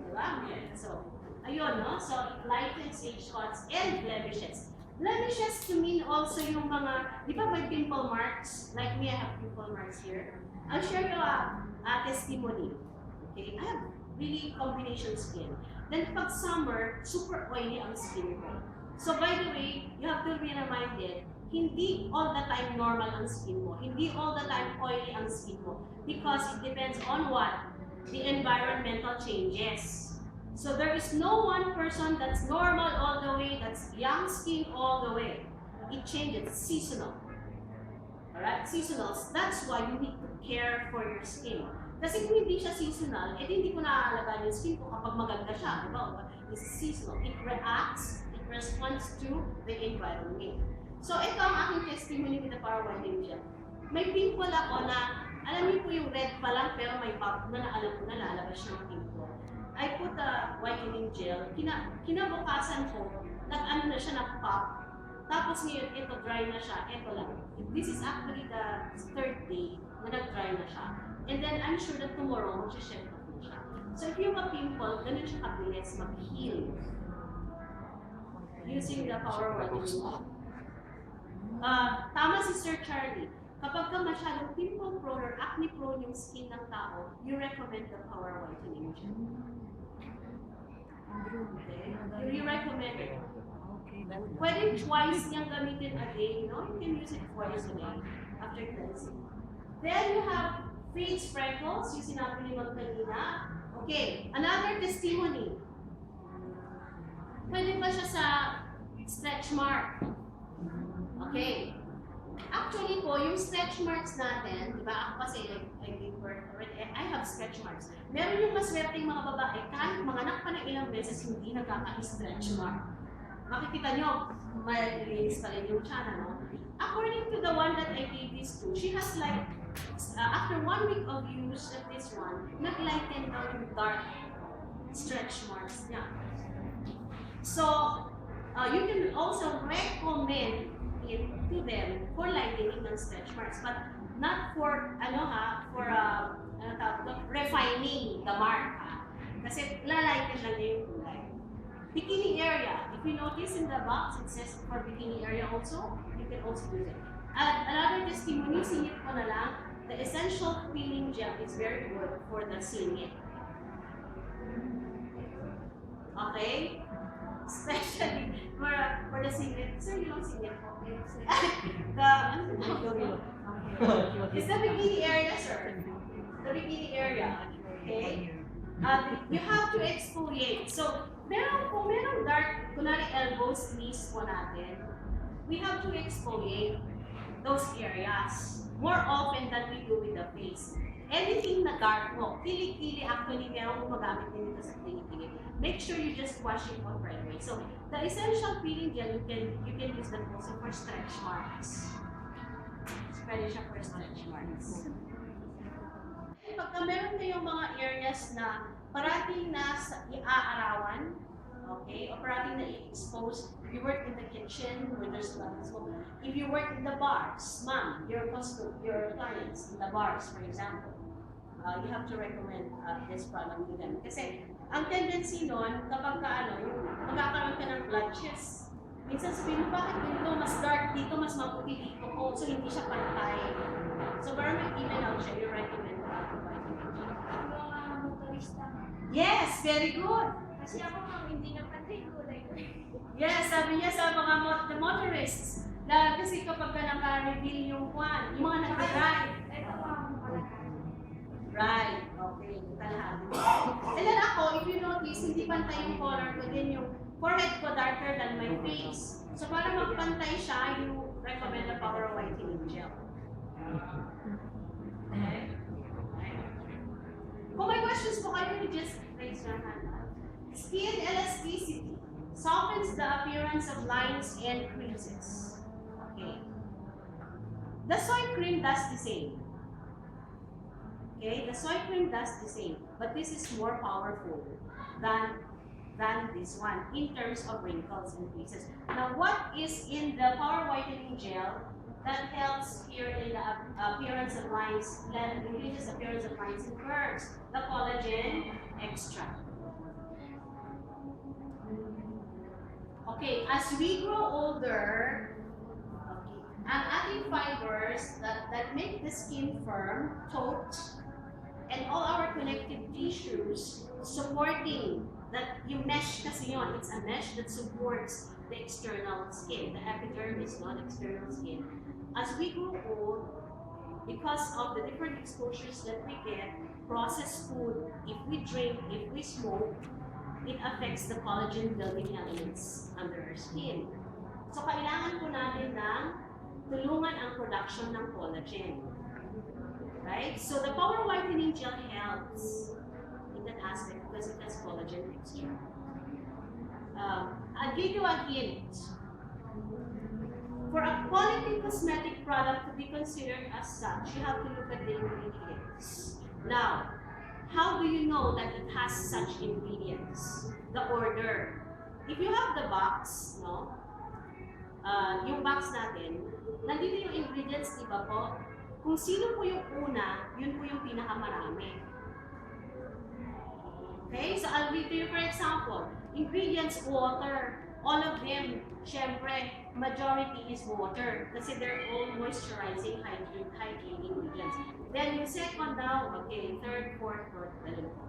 Diba? So, ayun, no? So, it lightens age spots and blemishes. Blemishes to mean also yung mga, di ba may pimple marks? Like me, I have pimple marks here. I'll share you a testimony. Okay? I have really combination skin. Then pag summer, super oily ang skin ko. So by the way, you have to be reminded, hindi all the time normal ang skin mo. Hindi all the time oily ang skin mo. Because it depends on what? The environmental changes. So there is no one person that's normal all the way, that's young skin all the way. It changes, seasonal. Alright, seasonals. That's why you need to care for your skin. Kasi kung hindi siya seasonal, hindi ko naaalagaan yung skin ko kapag maganda siya. Diba? This is seasonal. It reacts, it responds to the environment. So ito ang aking testimony with the power whitening gel. May pimple ako na, alam niyo po yung red pa lang pero may pop na alam ko na lalabas siya ng pimple. I put the whitening gel, kinabukasan ko, nag-ano na siya, nag-pop. Tapos ngayon, ito dry na siya, ito lang. This is actually the third day na nag-dry na siya. And then I'm sure that tomorrow, mag-shed na po siya. So if you have a pimple, ganun siya kabilis mag-heal. Using the power whitening gel. Tama si Sir Charlie. Kapag ka masyadong pimple prone or acne prone yung skin ng tao, you recommend the power whitening gel. Okay? You recommend it. Pwede twice niyang gamitin a day, no? You can use it twice a day after cleansing. Then you have face freckles, yung sinabi ni Ma'am kanina. Okay, another testimony. Pwede ba siya sa stretch mark? Okay. Actually po, yung stretch marks natin, di ba? Ako kasi, I gave birth already. I have stretch marks. Meron yung maswerteng mga babae, kahit manganak pa ng ilang beses, hindi nagkaka-stretch mark. Makikita nyo, malilinis pa rin yung tiyan, no? According to the one that I gave this to, she has like After 1 week of use of this one, nag-lighten daw yung dark stretch marks niya. So, you can also recommend it to them for lightening ng stretch marks, but not for, refining the mark, ha? Kasi lalighten lang niya yung kulay. Bikini area, if you notice in the box, it says for bikini area also, you can also use it. Another testimony, singit ko na lang, the essential peeling gel is very good for the singit. Okay? Especially for the singit. Sir, you don't singit po. It's the bikini area, sir. The bikini area. Okay? You have to exfoliate. So, kung merong dark, kunwari elbows, knees po natin, we have to exfoliate those areas more often than we do with the face. Anything na dark mo, kili-kili, actually merong gumagamit din dito sa kili-kili. Make sure you just wash it out right away. So, the essential peeling gel, you can use that also for stretch marks. Pwede siya for stretch marks. Pagka meron kayong mga areas na parating na iaarawan, okay, o parating na i-expose, you work in the kitchen where there's a lot of smoke. If you work in the bars, ma'am, your clients in the bars, for example, you have to recommend this product to them. Kasi ang tendency nun, kapag yung magkakaroon ka ng blotches, minsan sabihin mo, bakit ganito, mas dark dito, mas maputi dito ko, so hindi siya pantay. So para mag-even out siya, you recommend Mga motorista. yes, very good. Kasi ako ma'am, hindi na pantay kulay ko. Yes, sabi niya sa mga the motorists, na kasi kapag ka naka-reveal yung mga nag-drive. Ito ma'am, Right, okay, kalahati. And then ako, if you notice, hindi pantay yung color ko, din yung forehead ko darker than my face. So para magpantay siya, you recommend the Power Whitening Gel. Okay? Kung may questions po kayo, you just raise your hand. Skin elasticity softens the appearance of lines and creases. Okay. The soy cream does the same. Okay, the soy cream does the same, but this is more powerful than this one in terms of wrinkles and creases. Now, what is in the Power Whitening Gel that helps here in the appearance of lines, that increases appearance of lines and curves? The collagen extract. Okay, as we grow older, ang ating fibers that make the skin firm, taut, and all our connective tissues supporting that yung mesh kasi yun, it's a mesh that supports the external skin, the epidermis, not external skin. As we grow old, because of the different exposures that we get, processed food, if we drink, if we smoke, it affects the collagen building elements under our skin. So kailangan po natin ng tulungan ang production ng collagen. Right? So the Power Whitening Gel helps in that aspect because it has collagen extract. I'll give you a hint. For a quality cosmetic product to be considered as such, you have to look at the ingredients. Now, how do you know that it has such ingredients? The order. If you have the box, no? Yung box natin, nandito yung ingredients, di ba po? Kung sino po yung una, yun po yung pinakamarami. Okay, so I'll give you for example, ingredients, water, all of them, syempre, majority is water kasi they're all moisturizing, hydrating ingredients. Then yung second now, okay, third, fourth, ganun po.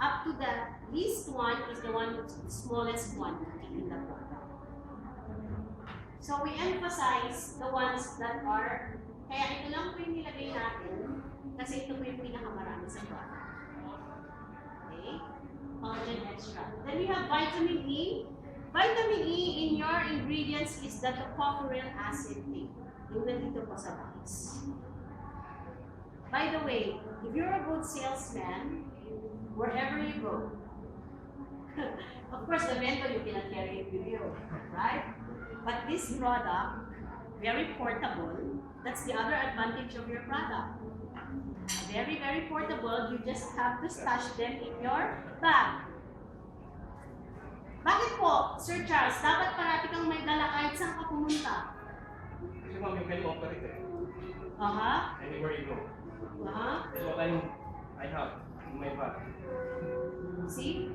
Up to the least one is the one with the smallest quantity in the product. So we emphasize the ones that are, kaya ito lang po yung nilagay natin kasi ito po yung pinakamarami sa product. Okay? Collagen extract. Then we have vitamin E. Vitamin E in your ingredients is the tocopherol acid thing. Yung nandito po sa box. By the way, if you're a good salesman, wherever you go, of course the vendor you cannot carry it with you, right? But this product, very portable, that's the other advantage of your product. Very, very portable. You just have to stash them in your bag. Bakit po, Sir Charles, dapat parati kang may dala kahit saan ka pumunta? Kasi ma'am, you can operate it Aha, anywhere you go. aha. That's what I have in my bag. See?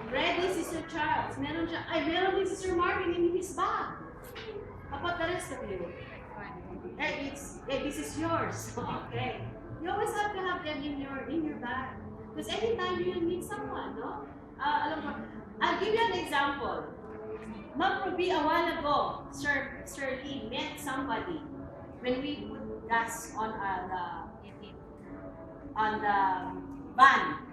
Ready si Sir Charles. Meron din si Sir Marvin in his bag. How about the rest of you? This is yours. Okay. You always have to have them in your bag. Because anytime you meet someone, no? Alam mo, I'll give you an example. Ma'am Ruby, a while ago, Sir Lee met somebody when we put gas on the van.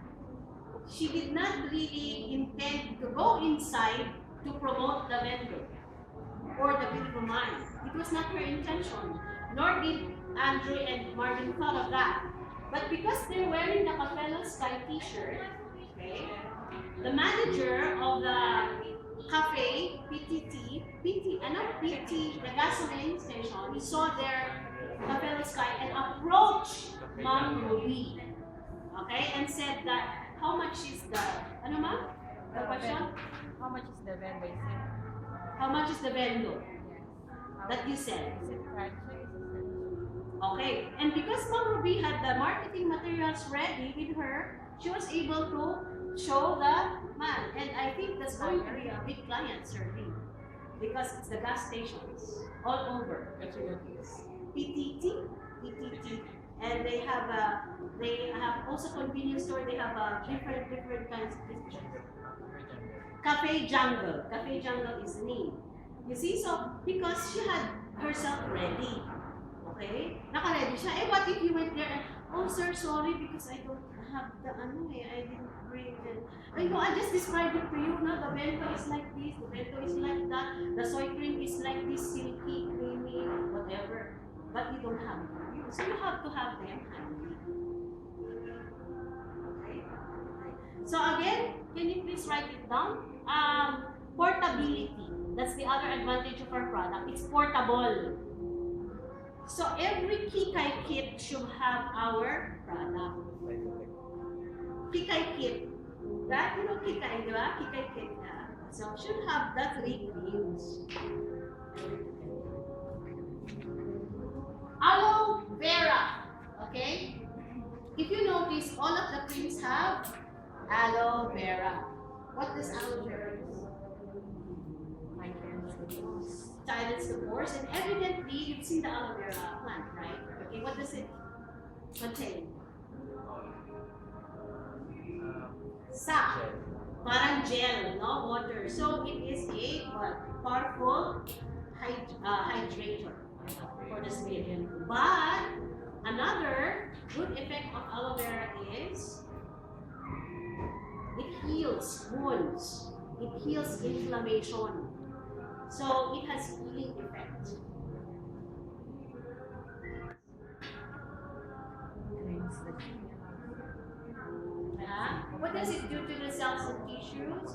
She did not really intend to go inside to promote the vendor or the beautiful mind. It was not her intention, nor did Andrew and Marvin thought of that. But because they're wearing the Capello Sky t-shirt, okay, the manager of the cafe, PT, the gasoline station, we saw their Capello Sky and approached Ma'am Ruby, okay, and said that, how much is the, ano ma'am? The question? How much is the vendor? Is it, How much is the vendor yes. that you sell? Is it franchise? Okay, and because Ma'am Ruby had the marketing materials ready with her, she was able to show the man. And I think that's going to be a big client, Sir Lee, because it's the gas stations all over. PTT, and they have also convenience store. They have different kinds of businesses. Cafe Jungle is the name. You see, so because she had herself ready, okay? Naka-ready siya. Eh, what if you went there and, oh sir, sorry because I don't have the I didn't bring it. I know, I just described it to you, no? The bento is like this, the bento is like that, the soy cream is like this, silky, creamy, whatever. But you don't have it. So you have to have them handy. Okay? So again, can you please write it down? Portability. That's the other advantage of our product. It's portable. So every Kikai kit should have our product. Kikai kit. That, you know, Kikai, di ba? Kikai kit na. So should have the 3 creams. Aloe vera. Okay? If you notice, all of the creams have aloe vera. What does aloe vera do? Silence the pores, and evidently you've seen the aloe vera plant, right? Okay, what does it contain? Sap. Parang gel, no water. So it is a powerful hydrator for the skin. But another good effect of aloe vera is it heals wounds. It heals inflammation. So it has healing effect. What does it do to the cells and tissues?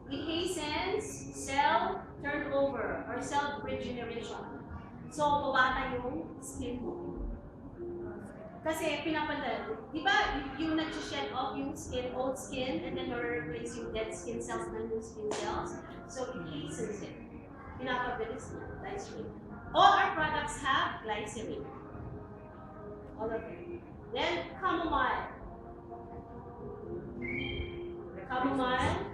It hastens cell turnover or cell regeneration. So, mabata yung skin mo. Kasi pinapanda, di ba yung nag-shed off yung skin, old skin, and then replace yung dead skin cells ng new skin cells? So, it hastens it. Pinapabilis niya, glycerin. All our products have glycerin. All of them. Then, chamomile. Chamomile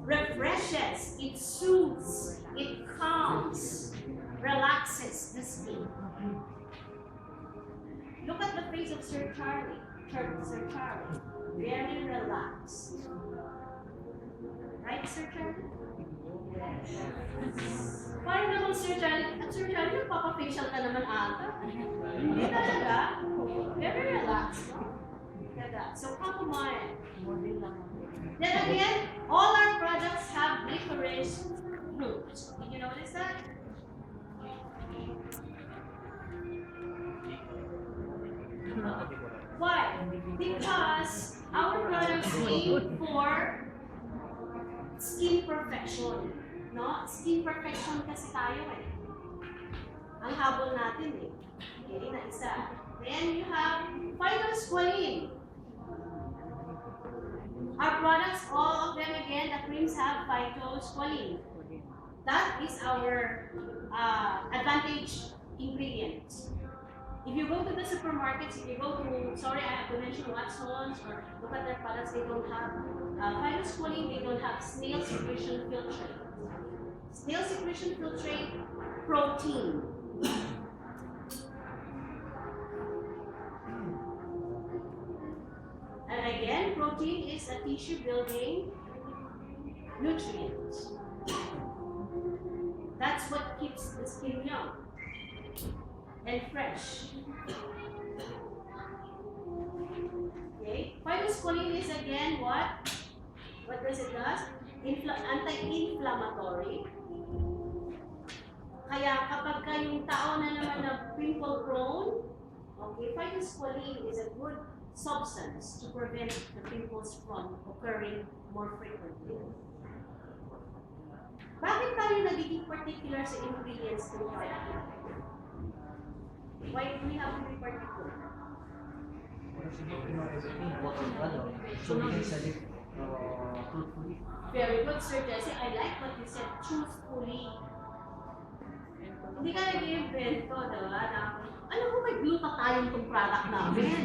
refreshes, it soothes, it calms, relaxes the skin. Look at the face of Sir Charlie. Sir Charlie. Very relaxed. Right, Sir Charlie? Parang naman Sir Charlie, at Sir Charlie, nagpapafacial ka naman ata. Hindi talaga. Very relaxed, no? Like so, chamomile. Then again, all our products have licorice root. Did you notice that? Why? Because our products aim for skin perfection. No? Skin perfection kasi tayo eh. Ang habol natin eh. Okay, na isa. Then you have phytosqualene. Our products, all of them again, the creams have phytosqualene. That is our advantage ingredient. If you go to the supermarkets, if you go to, sorry, I have to mention Watsons or look at their products, they don't have phytosqualene, they don't have snail secretion filtrate. Snail secretion filtrate, protein. And again, protein is a tissue building nutrient. That's what keeps the skin young and fresh. Okay, phytosqualene is again what? What does it do? Anti-inflammatory. Kaya kapag yung tao na naman na pimple prone, okay, phytosqualene is a good substance to prevent the pimples from occurring more frequently. Bakit tayo nagiging particular sa ingredients ng product? Why do we have to be particular? Kasi you know everything about our product, so we can sell it truthfully. Very good, Sir Jesse. I like what you said, truthfully. Hindi ka nag-invento, diba? Na, alam mo, may glutathione tong product namin.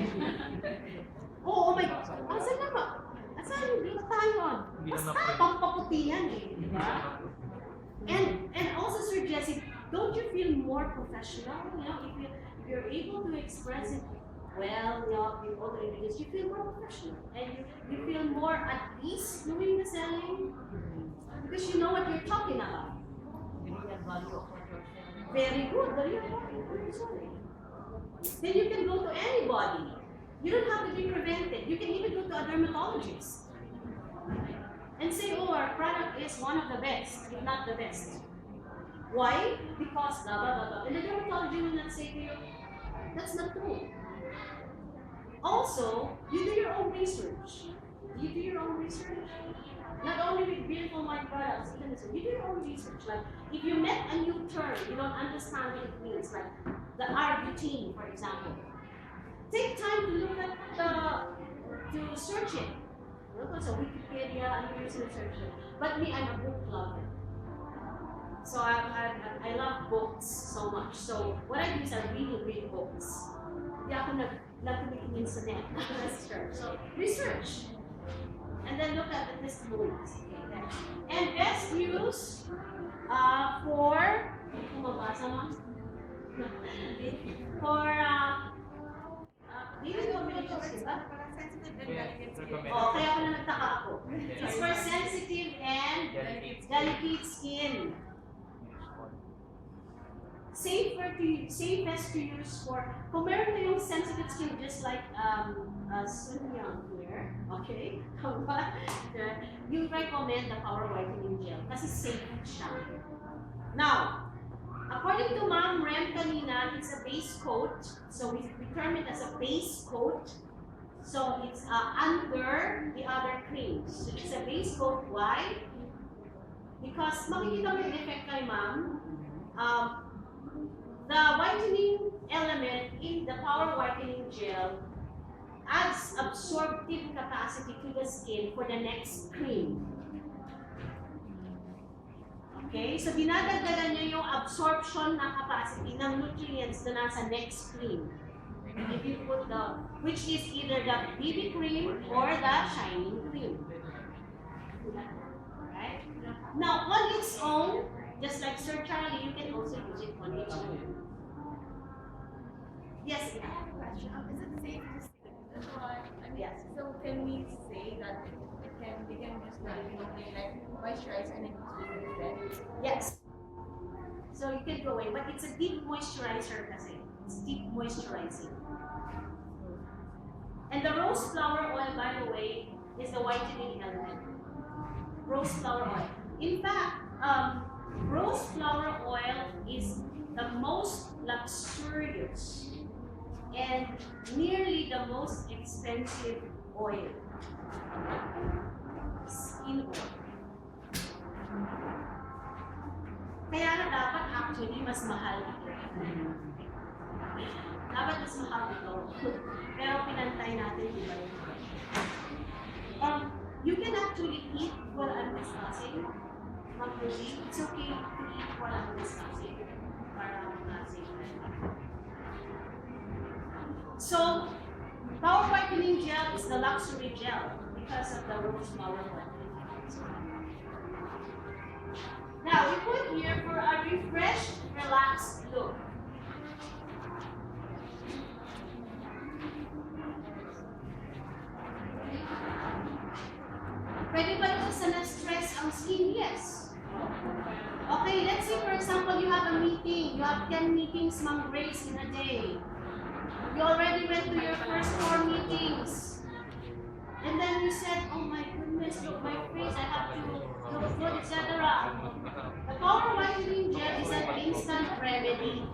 Oo, may, asan na ba? Asan yung glutathione? Basta, pampaputi yan eh, diba? And also, Sir Jesse, don't you feel more professional? You know, if you're able to express it well, you know, with all the ingredients, you feel more professional. And you feel more at ease doing the selling because you know what you're talking about. Very good, very good. Then you can go to anybody. You don't have to be prevented. You can even go to a dermatologist and say, oh, our product is one of the best, if not the best. Why? Because blah, blah, blah, blah. And the dermatologist will not say to you, that's not true. Also, you do your own research. You do your own research. Not only with Beautiful Mind products, even this, you do your own research. Like, if you met a new term, you don't understand what it means, like the arbutin, for example. Take time to look at to search it. Look at Wikipedia and you research it. But me, I'm a book lover. So I love books so much. So what I do is I really read books. Hindi ako nagtumitingin sa net. So research. And then look at the testimonials. Okay. And best use for kumabasa mo? For even though Sensitive and delicate skin. oh, kaya pala nagtaka ako. It's for sensitive and delicate skin. Safest to use for, kung meron kayong sensitive skin just like Sun Young here, okay? You recommend the Power Whitening Gel kasi safe siya. Now, according to Ma'am Rem kanina, it's a base coat. So we term it as a base coat. So it's under the other creams. So it's a base coat. Why? Because makikita mo yung effect kay Ma'am. The whitening element in the Power Whitening Gel adds absorptive capacity to the skin for the next cream. Okay? So dinadagdagan niya yung absorption na capacity ng nutrients na nasa next cream. If you put which is either the BB cream or the shining cream. Right? Now, on its own, just like Sir Charlie, you can also use it on its own. Yes, I have a question. Is it safe to say this one? I mean, Yes. so can we say that we can just like moisturize and then use it? yes. So you can go away, but it's a deep moisturizer kasi. It's deep moisturizing. And the rose flower oil, by the way, is the whitening element. Rose flower oil. In fact, rose flower oil is the most luxurious and nearly the most expensive oil. Skin oil. Kaya na dapat actually mas mahal ito. Dapat mas mahal ito. Pero pinantay natin, di ba? You can actually eat while I'm discussing. Mag-proceed. It's okay to eat while I'm discussing. Para safe. So, Power Whitening Gel is the luxury gel because of the rose power whitening. Now, we put here for a refreshed, relaxed look. Pwede ba ito sa na-stress ang skin? Yes. Okay, let's say for example, you have a meeting. You have 10 meetings, Ma'am Grace, in a day. You already went to your first 4 meetings. And then you said, oh my goodness, look my face, I have to look good, etc. The Power Whitening Gel is an instant remedy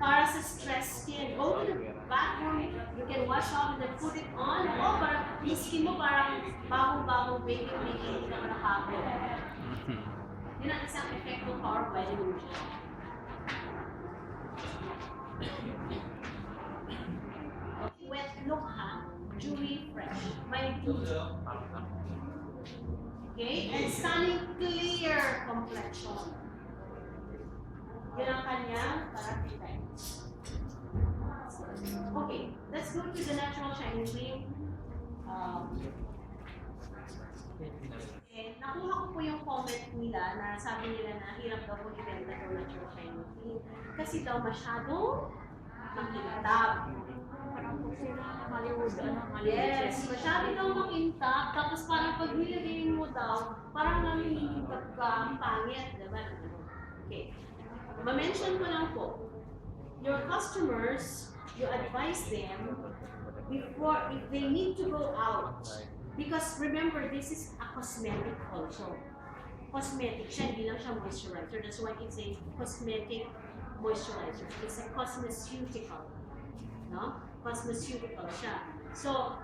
para sa stress skin. Go to the bathroom, you can wash off and then put it on. O, parang yung skin mo parang bagong-bagong baby, hindi ka nakakapon. Yun ang isang effect ng Power Whitening Gel. Wet look ha, dewy fresh, may dew. Okay, and stunning clear complexion. Yun ang kanyang parang effect. Okay, let's go to the natural shine cream. Nakuha ko po yung comment nila na sabi nila na hirap daw po ibenta daw natural shine cream kasi daw masyadong makintab. Yes, masyado daw makintab, tapos parang pag nilagay mo daw, parang nanginginig ka, pangit, diba? Okay. Ma-mention ko lang po, your customers, you advise them before, if they need to go out, because remember, this is a cosmetic also. Cosmetic siya, hindi lang siya moisturizer. That's why it's a cosmetic moisturizer. It's a cosmeceutical. No? Cosmeceutical siya. So,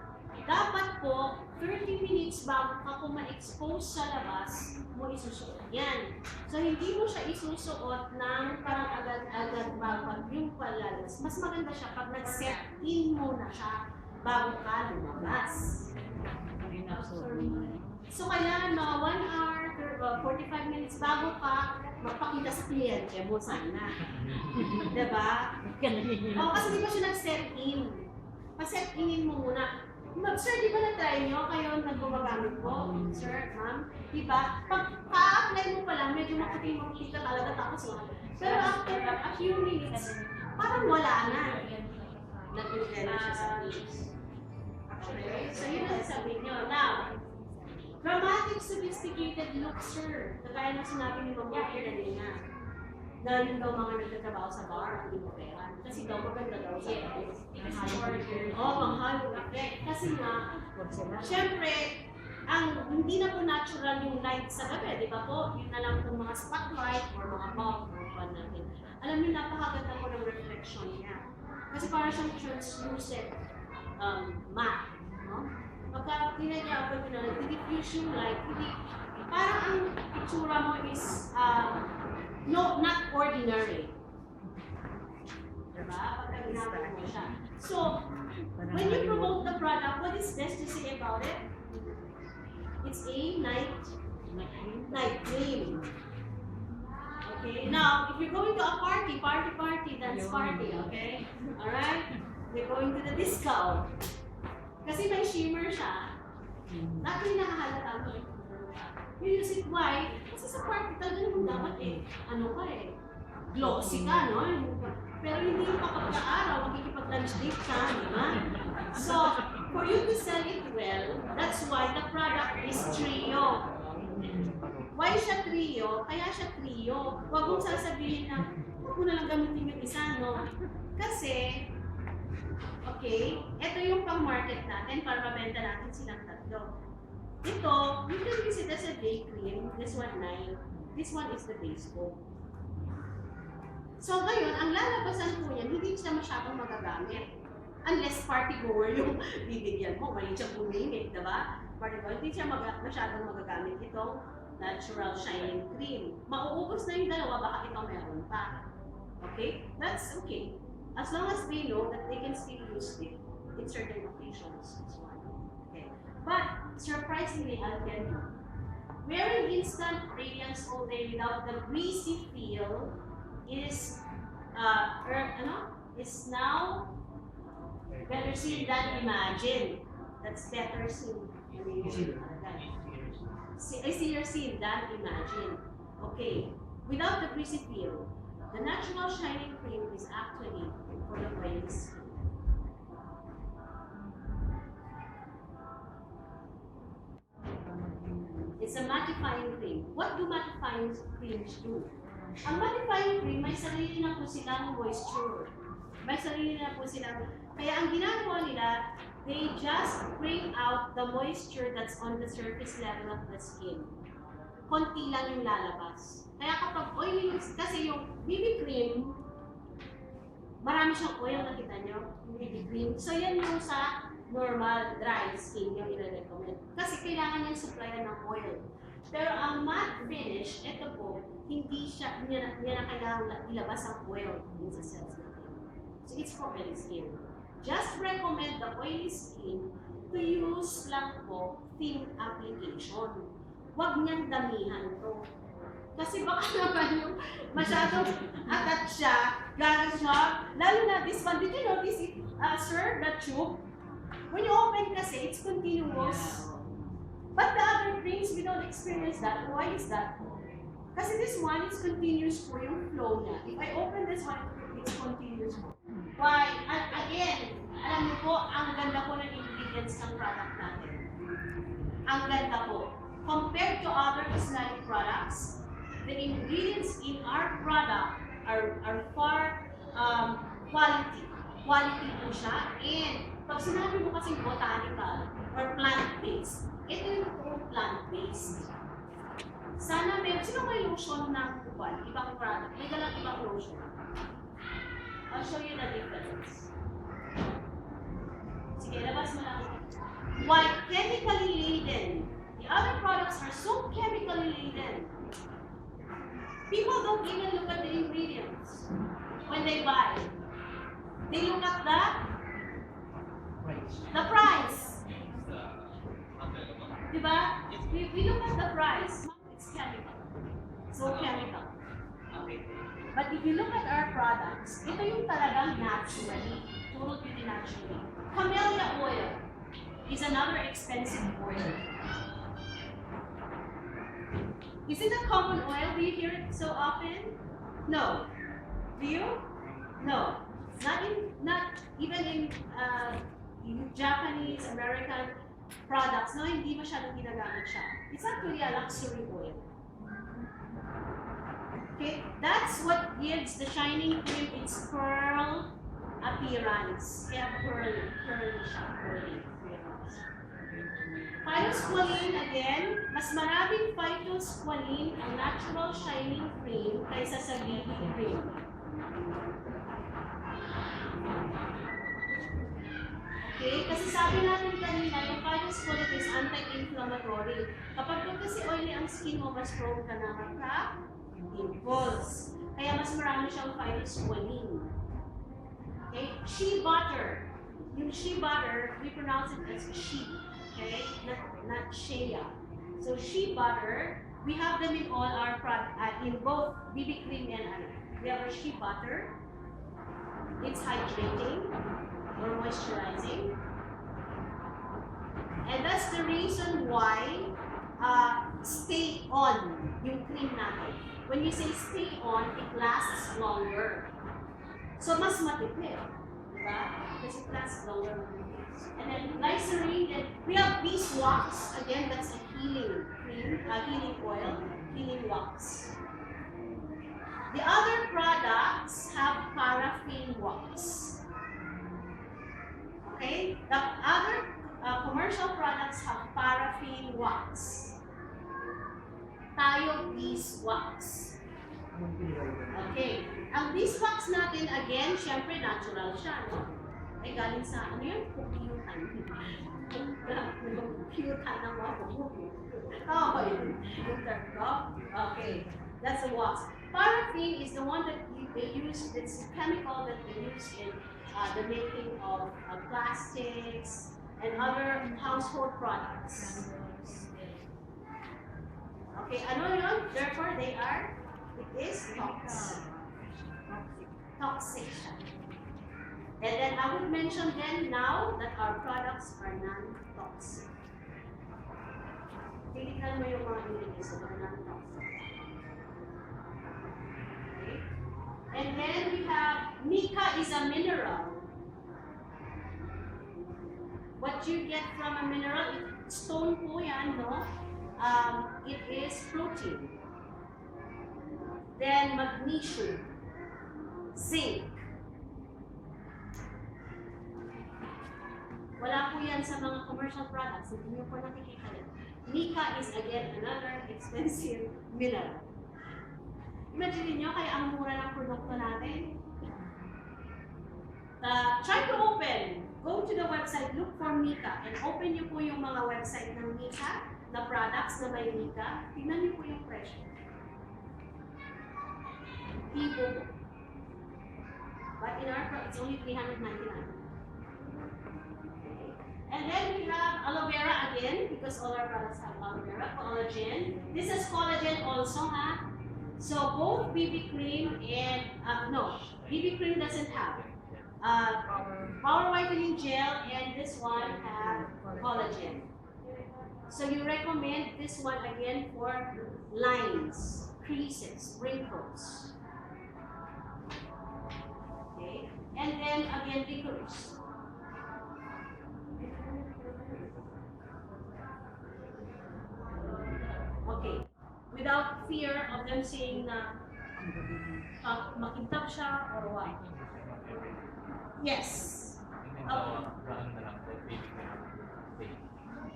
dapat po, 30 minutes bago ka kung ma-expose sa labas, mo isusuot yan. So, hindi mo siya isusuot ng parang agad-agad bago yung palalabas. Mas maganda siya pag nag-set in mo na siya bago ka lumabas. So, kailangan mga 1 hour, 45 minutes bago ka magpakita sa kliyente mo sana. Diba? O, kasi di ba siya nag-set in? Pa-set in mo muna. Sir, di ba na-try nyo? Kayo nag-gumagamit po? Sir, ma'am? Di ba? Pag pa-apply mo pa lang, medyo maputing-maputing ka talaga tapos. Pero after a few minutes, parang wala na. Nag-prepare siya sa face. Okay? So, yun ang sabihin nyo. Now, dramatic, sophisticated look, sir. Kagaya ng sinabi ni Ma'am Rocky kanina. Na yun daw mga nagtatrabaho sa bar, hindi mo pera. Kasi daw maganda daw sa face. Mahal yung effect. Kasi nga, syempre, hindi na po natural yung light sa gabi, di ba po? Yun na lang po mga spotlight or mga bulb or pan natin. Alam niyo, napakaganda po ng reflection niya. Kasi parang siyang translucent matte. No? Pagka tinagyapan nyo na, nag-diffuse yung light, hindi, parang ang itsura mo is, no, not ordinary. Diba? Pagka ginagawa mo siya. So, when you promote the product, what is best to say about it? It's a night cream. Okay, now, if you're going to a party, dance party, okay? Alright? We're going to the disco. Kasi may shimmer siya. Dati nakahalata mo. You use it, why? Kasi sa party talaga naman dapat ano ka glossy ka, no? Pero hindi yung kapag ka-araw, makikipag-lunch date ka, di ba? So, for you to sell it well, that's why the product is trio. Why siya trio? Kaya siya trio. Huwag mong sasabihin na, huwag mo na lang gamitin yung isa, no? Kasi, okay, ito yung pang-market natin para mabenta natin silang tatlo. Ito, you can use it as a day cream. This one 9. This one is the base coat. So ngayon, ang lalabasan po yan, hindi siya masyadong magagamit. Unless party goer yung bibigyan mo, mali siya bumingit, diba? Party goer, hindi siya masyadong magagamit itong natural shining cream. Mauubos na yung dalawa, baka ikaw meron pa. Okay? That's okay. As long as they know that they can still use it in certain occasions. That's one. Okay. But, surprisingly, I'll tell you, wearing instant radiance all day without the greasy feel is is now better seen than imagined. That's better seen. Easier seen than imagined. Okay. Without the greasy feel, the natural shining cream is actually for the oily skin. It's a mattifying cream. What do mattifying creams do? Ang mattifying cream, may sarili na po silang moisture. May sarili na po silang... Kaya ang ginagawa nila, they just bring out the moisture that's on the surface level of the skin. Konti lang yung lalabas. Kaya kapag oily, kasi yung BB cream, marami siyang oil, nakita nyo? Yung BB cream. So yan yung sa normal dry skin yung i-recommend. Kasi kailangan niyang supplyan ng oil. Pero ang matte finish, ito po, hindi na kailangan ilabas ang oil din sa cells natin. So it's for oily skin. Just recommend the oily skin to use lang po thin application. Huwag niyang damihan to. Kasi baka naman yung masyadong attach siya, gagas siya. Lalo na this one, did you notice it, sir, the tube? When you open kasi, it's continuous. But the other creams, we don't experience that. Why is that? Kasi this one is continuous po yung flow niya. If I open this one, it's continuous po. Why? And again, alam niyo po, ang ganda po ng ingredients ng product natin. Ang ganda po. Compared to other cosmetic products, the ingredients in our product are far quality. Quality po siya. And pag sinabi mo kasing botanical or plant-based, ito yung totoong plant-based. Sana sino may lotion ng kuwan? Ibang product. May dalang ibang lotion. I'll show you the difference. Sige, labas mo lang. Why chemically laden? The other products are so chemically laden. People don't even look at the ingredients when they buy. They look at the price. Diba? We look at the price. It's chemical. So chemical. But if you look at our products, ito yung talagang naturally, total beauty naturally. Camellia oil is another expensive oil. Is it a common oil? Do you hear it so often? No. Do you? No. Not even in Japanese, American products. No, hindi masyadong ginagamit siya. It's actually a luxury oil. Okay, that's what gives the shining cream its pearl appearance. Kaya pearly siya, pearly appearance. Phytosqualene again, mas maraming phytosqualene ang natural shining cream kaysa sa BB cream. Okay, kasi sabi natin kanina, yung phytosqualene is anti-inflammatory. Kapag kasi oily ang skin mo, mas prone ka na pimples. Kaya mas marami siyang phytosqualene. Okay? Shea butter. Yung shea butter, we pronounce it as shea. Okay? Not shea. So shea butter, we have them in all our products, in both BB cream and ano. We have our shea butter. It's hydrating or moisturizing. And that's the reason why stay on yung cream natin. When you say stay on, it lasts longer. So, mas matipid. Diba? Because it lasts longer. And then, glycerine, and we have beeswax. Again, that's a healing cream, healing oil, healing wax. The other products have paraffin wax. Okay? The other commercial products have paraffin wax. Tayo beeswax. Okay. Ang beeswax natin, again, syempre natural siya, no? ay galing sa, ano yun? Pukyutan. Pukyutan ng mga pukyutan. Oh, yung term ko? Okay, that's the wax. Paraffin is the one that they use, it's a chemical that they use in the making of plastics and other household products. Okay, ano yun? Therefore, it is toxic. Toxic siya. And then I would mention then now that our products are non-toxic. Titignan mo yung mga ingredients that are non-toxic. Okay? And then we have, mica is a mineral. What you get from a mineral, stone po yan, no? It is protein. Then magnesium, zinc. Wala po yan sa mga commercial products. Hindi nyo po nakikita yan. Mica is again another expensive mineral. Imagine nyo, kaya ang mura ng produkto natin. Try to open. Go to the website, look for mica, and open nyo po yung mga website ng mica, na products na may mica. Tingnan nyo po yung presyo. Ibo po. But in our product, it's only $399. And then we have aloe vera again, because all our products have aloe vera, collagen. This is collagen also, ha? So both BB cream and, BB cream doesn't have. Power whitening gel and this one have collagen. So you recommend this one again for lines, creases, wrinkles. Okay, and then again licorice. Okay, without fear of them saying na makintab siya or what. Yes.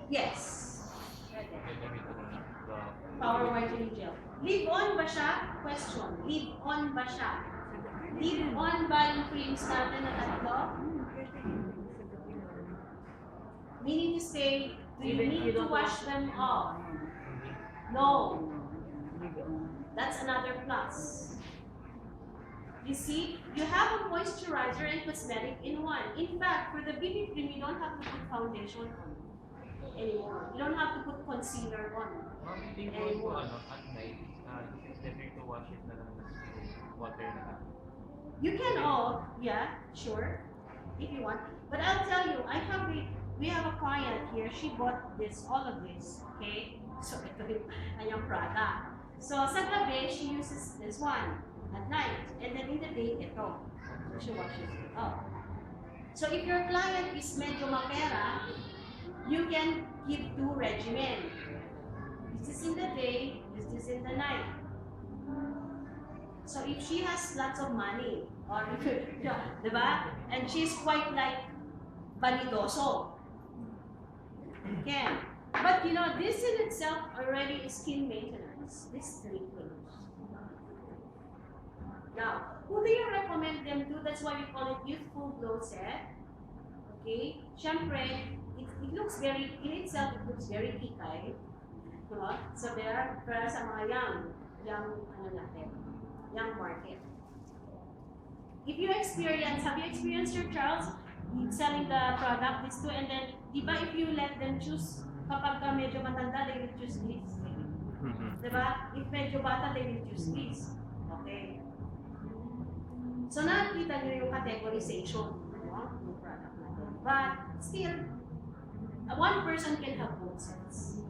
Yes. Power whitening gel. Leave on ba siya? Question. Leave on ba siya? Leave on ba yung creams natin na tatlo? Meaning to say, do you need to wash them off? No. That's another plus. You see, you have a moisturizer and cosmetic in one. In fact, for the BB cream, you don't have to put foundation on anymore. You don't have to put concealer on anymore. At night, it's better to wash it na lang with water na lang. You can all, yeah, sure, if you want. But I'll tell you, we have a client here, she bought all of this, okay? So ito yung kanyang product. So sa gabi, she uses this one at night. And then in the day, ito. So she washes it up. So if your client is medyo mapera, you can give 2 regimen. This is in the day, this is in the night. So if she has lots of money, or diba? And she's quite like vanidoso. Can. But you know, this in itself already is skin maintenance. This 3 things. Now, who do you recommend them to? That's why we call it Youthful Glow Set. Okay? Siyempre, it looks very, in itself, it looks very kikay. Diba? So there are, para sa mga young market. If you have you experienced your Charles selling the product, this too, and then, diba if you let them choose, kapag ka medyo matanda, they will choose this. Diba? If medyo bata, they will choose this. Okay. So nakikita nyo yung categorization ng product natin. But still, one person can have both sets.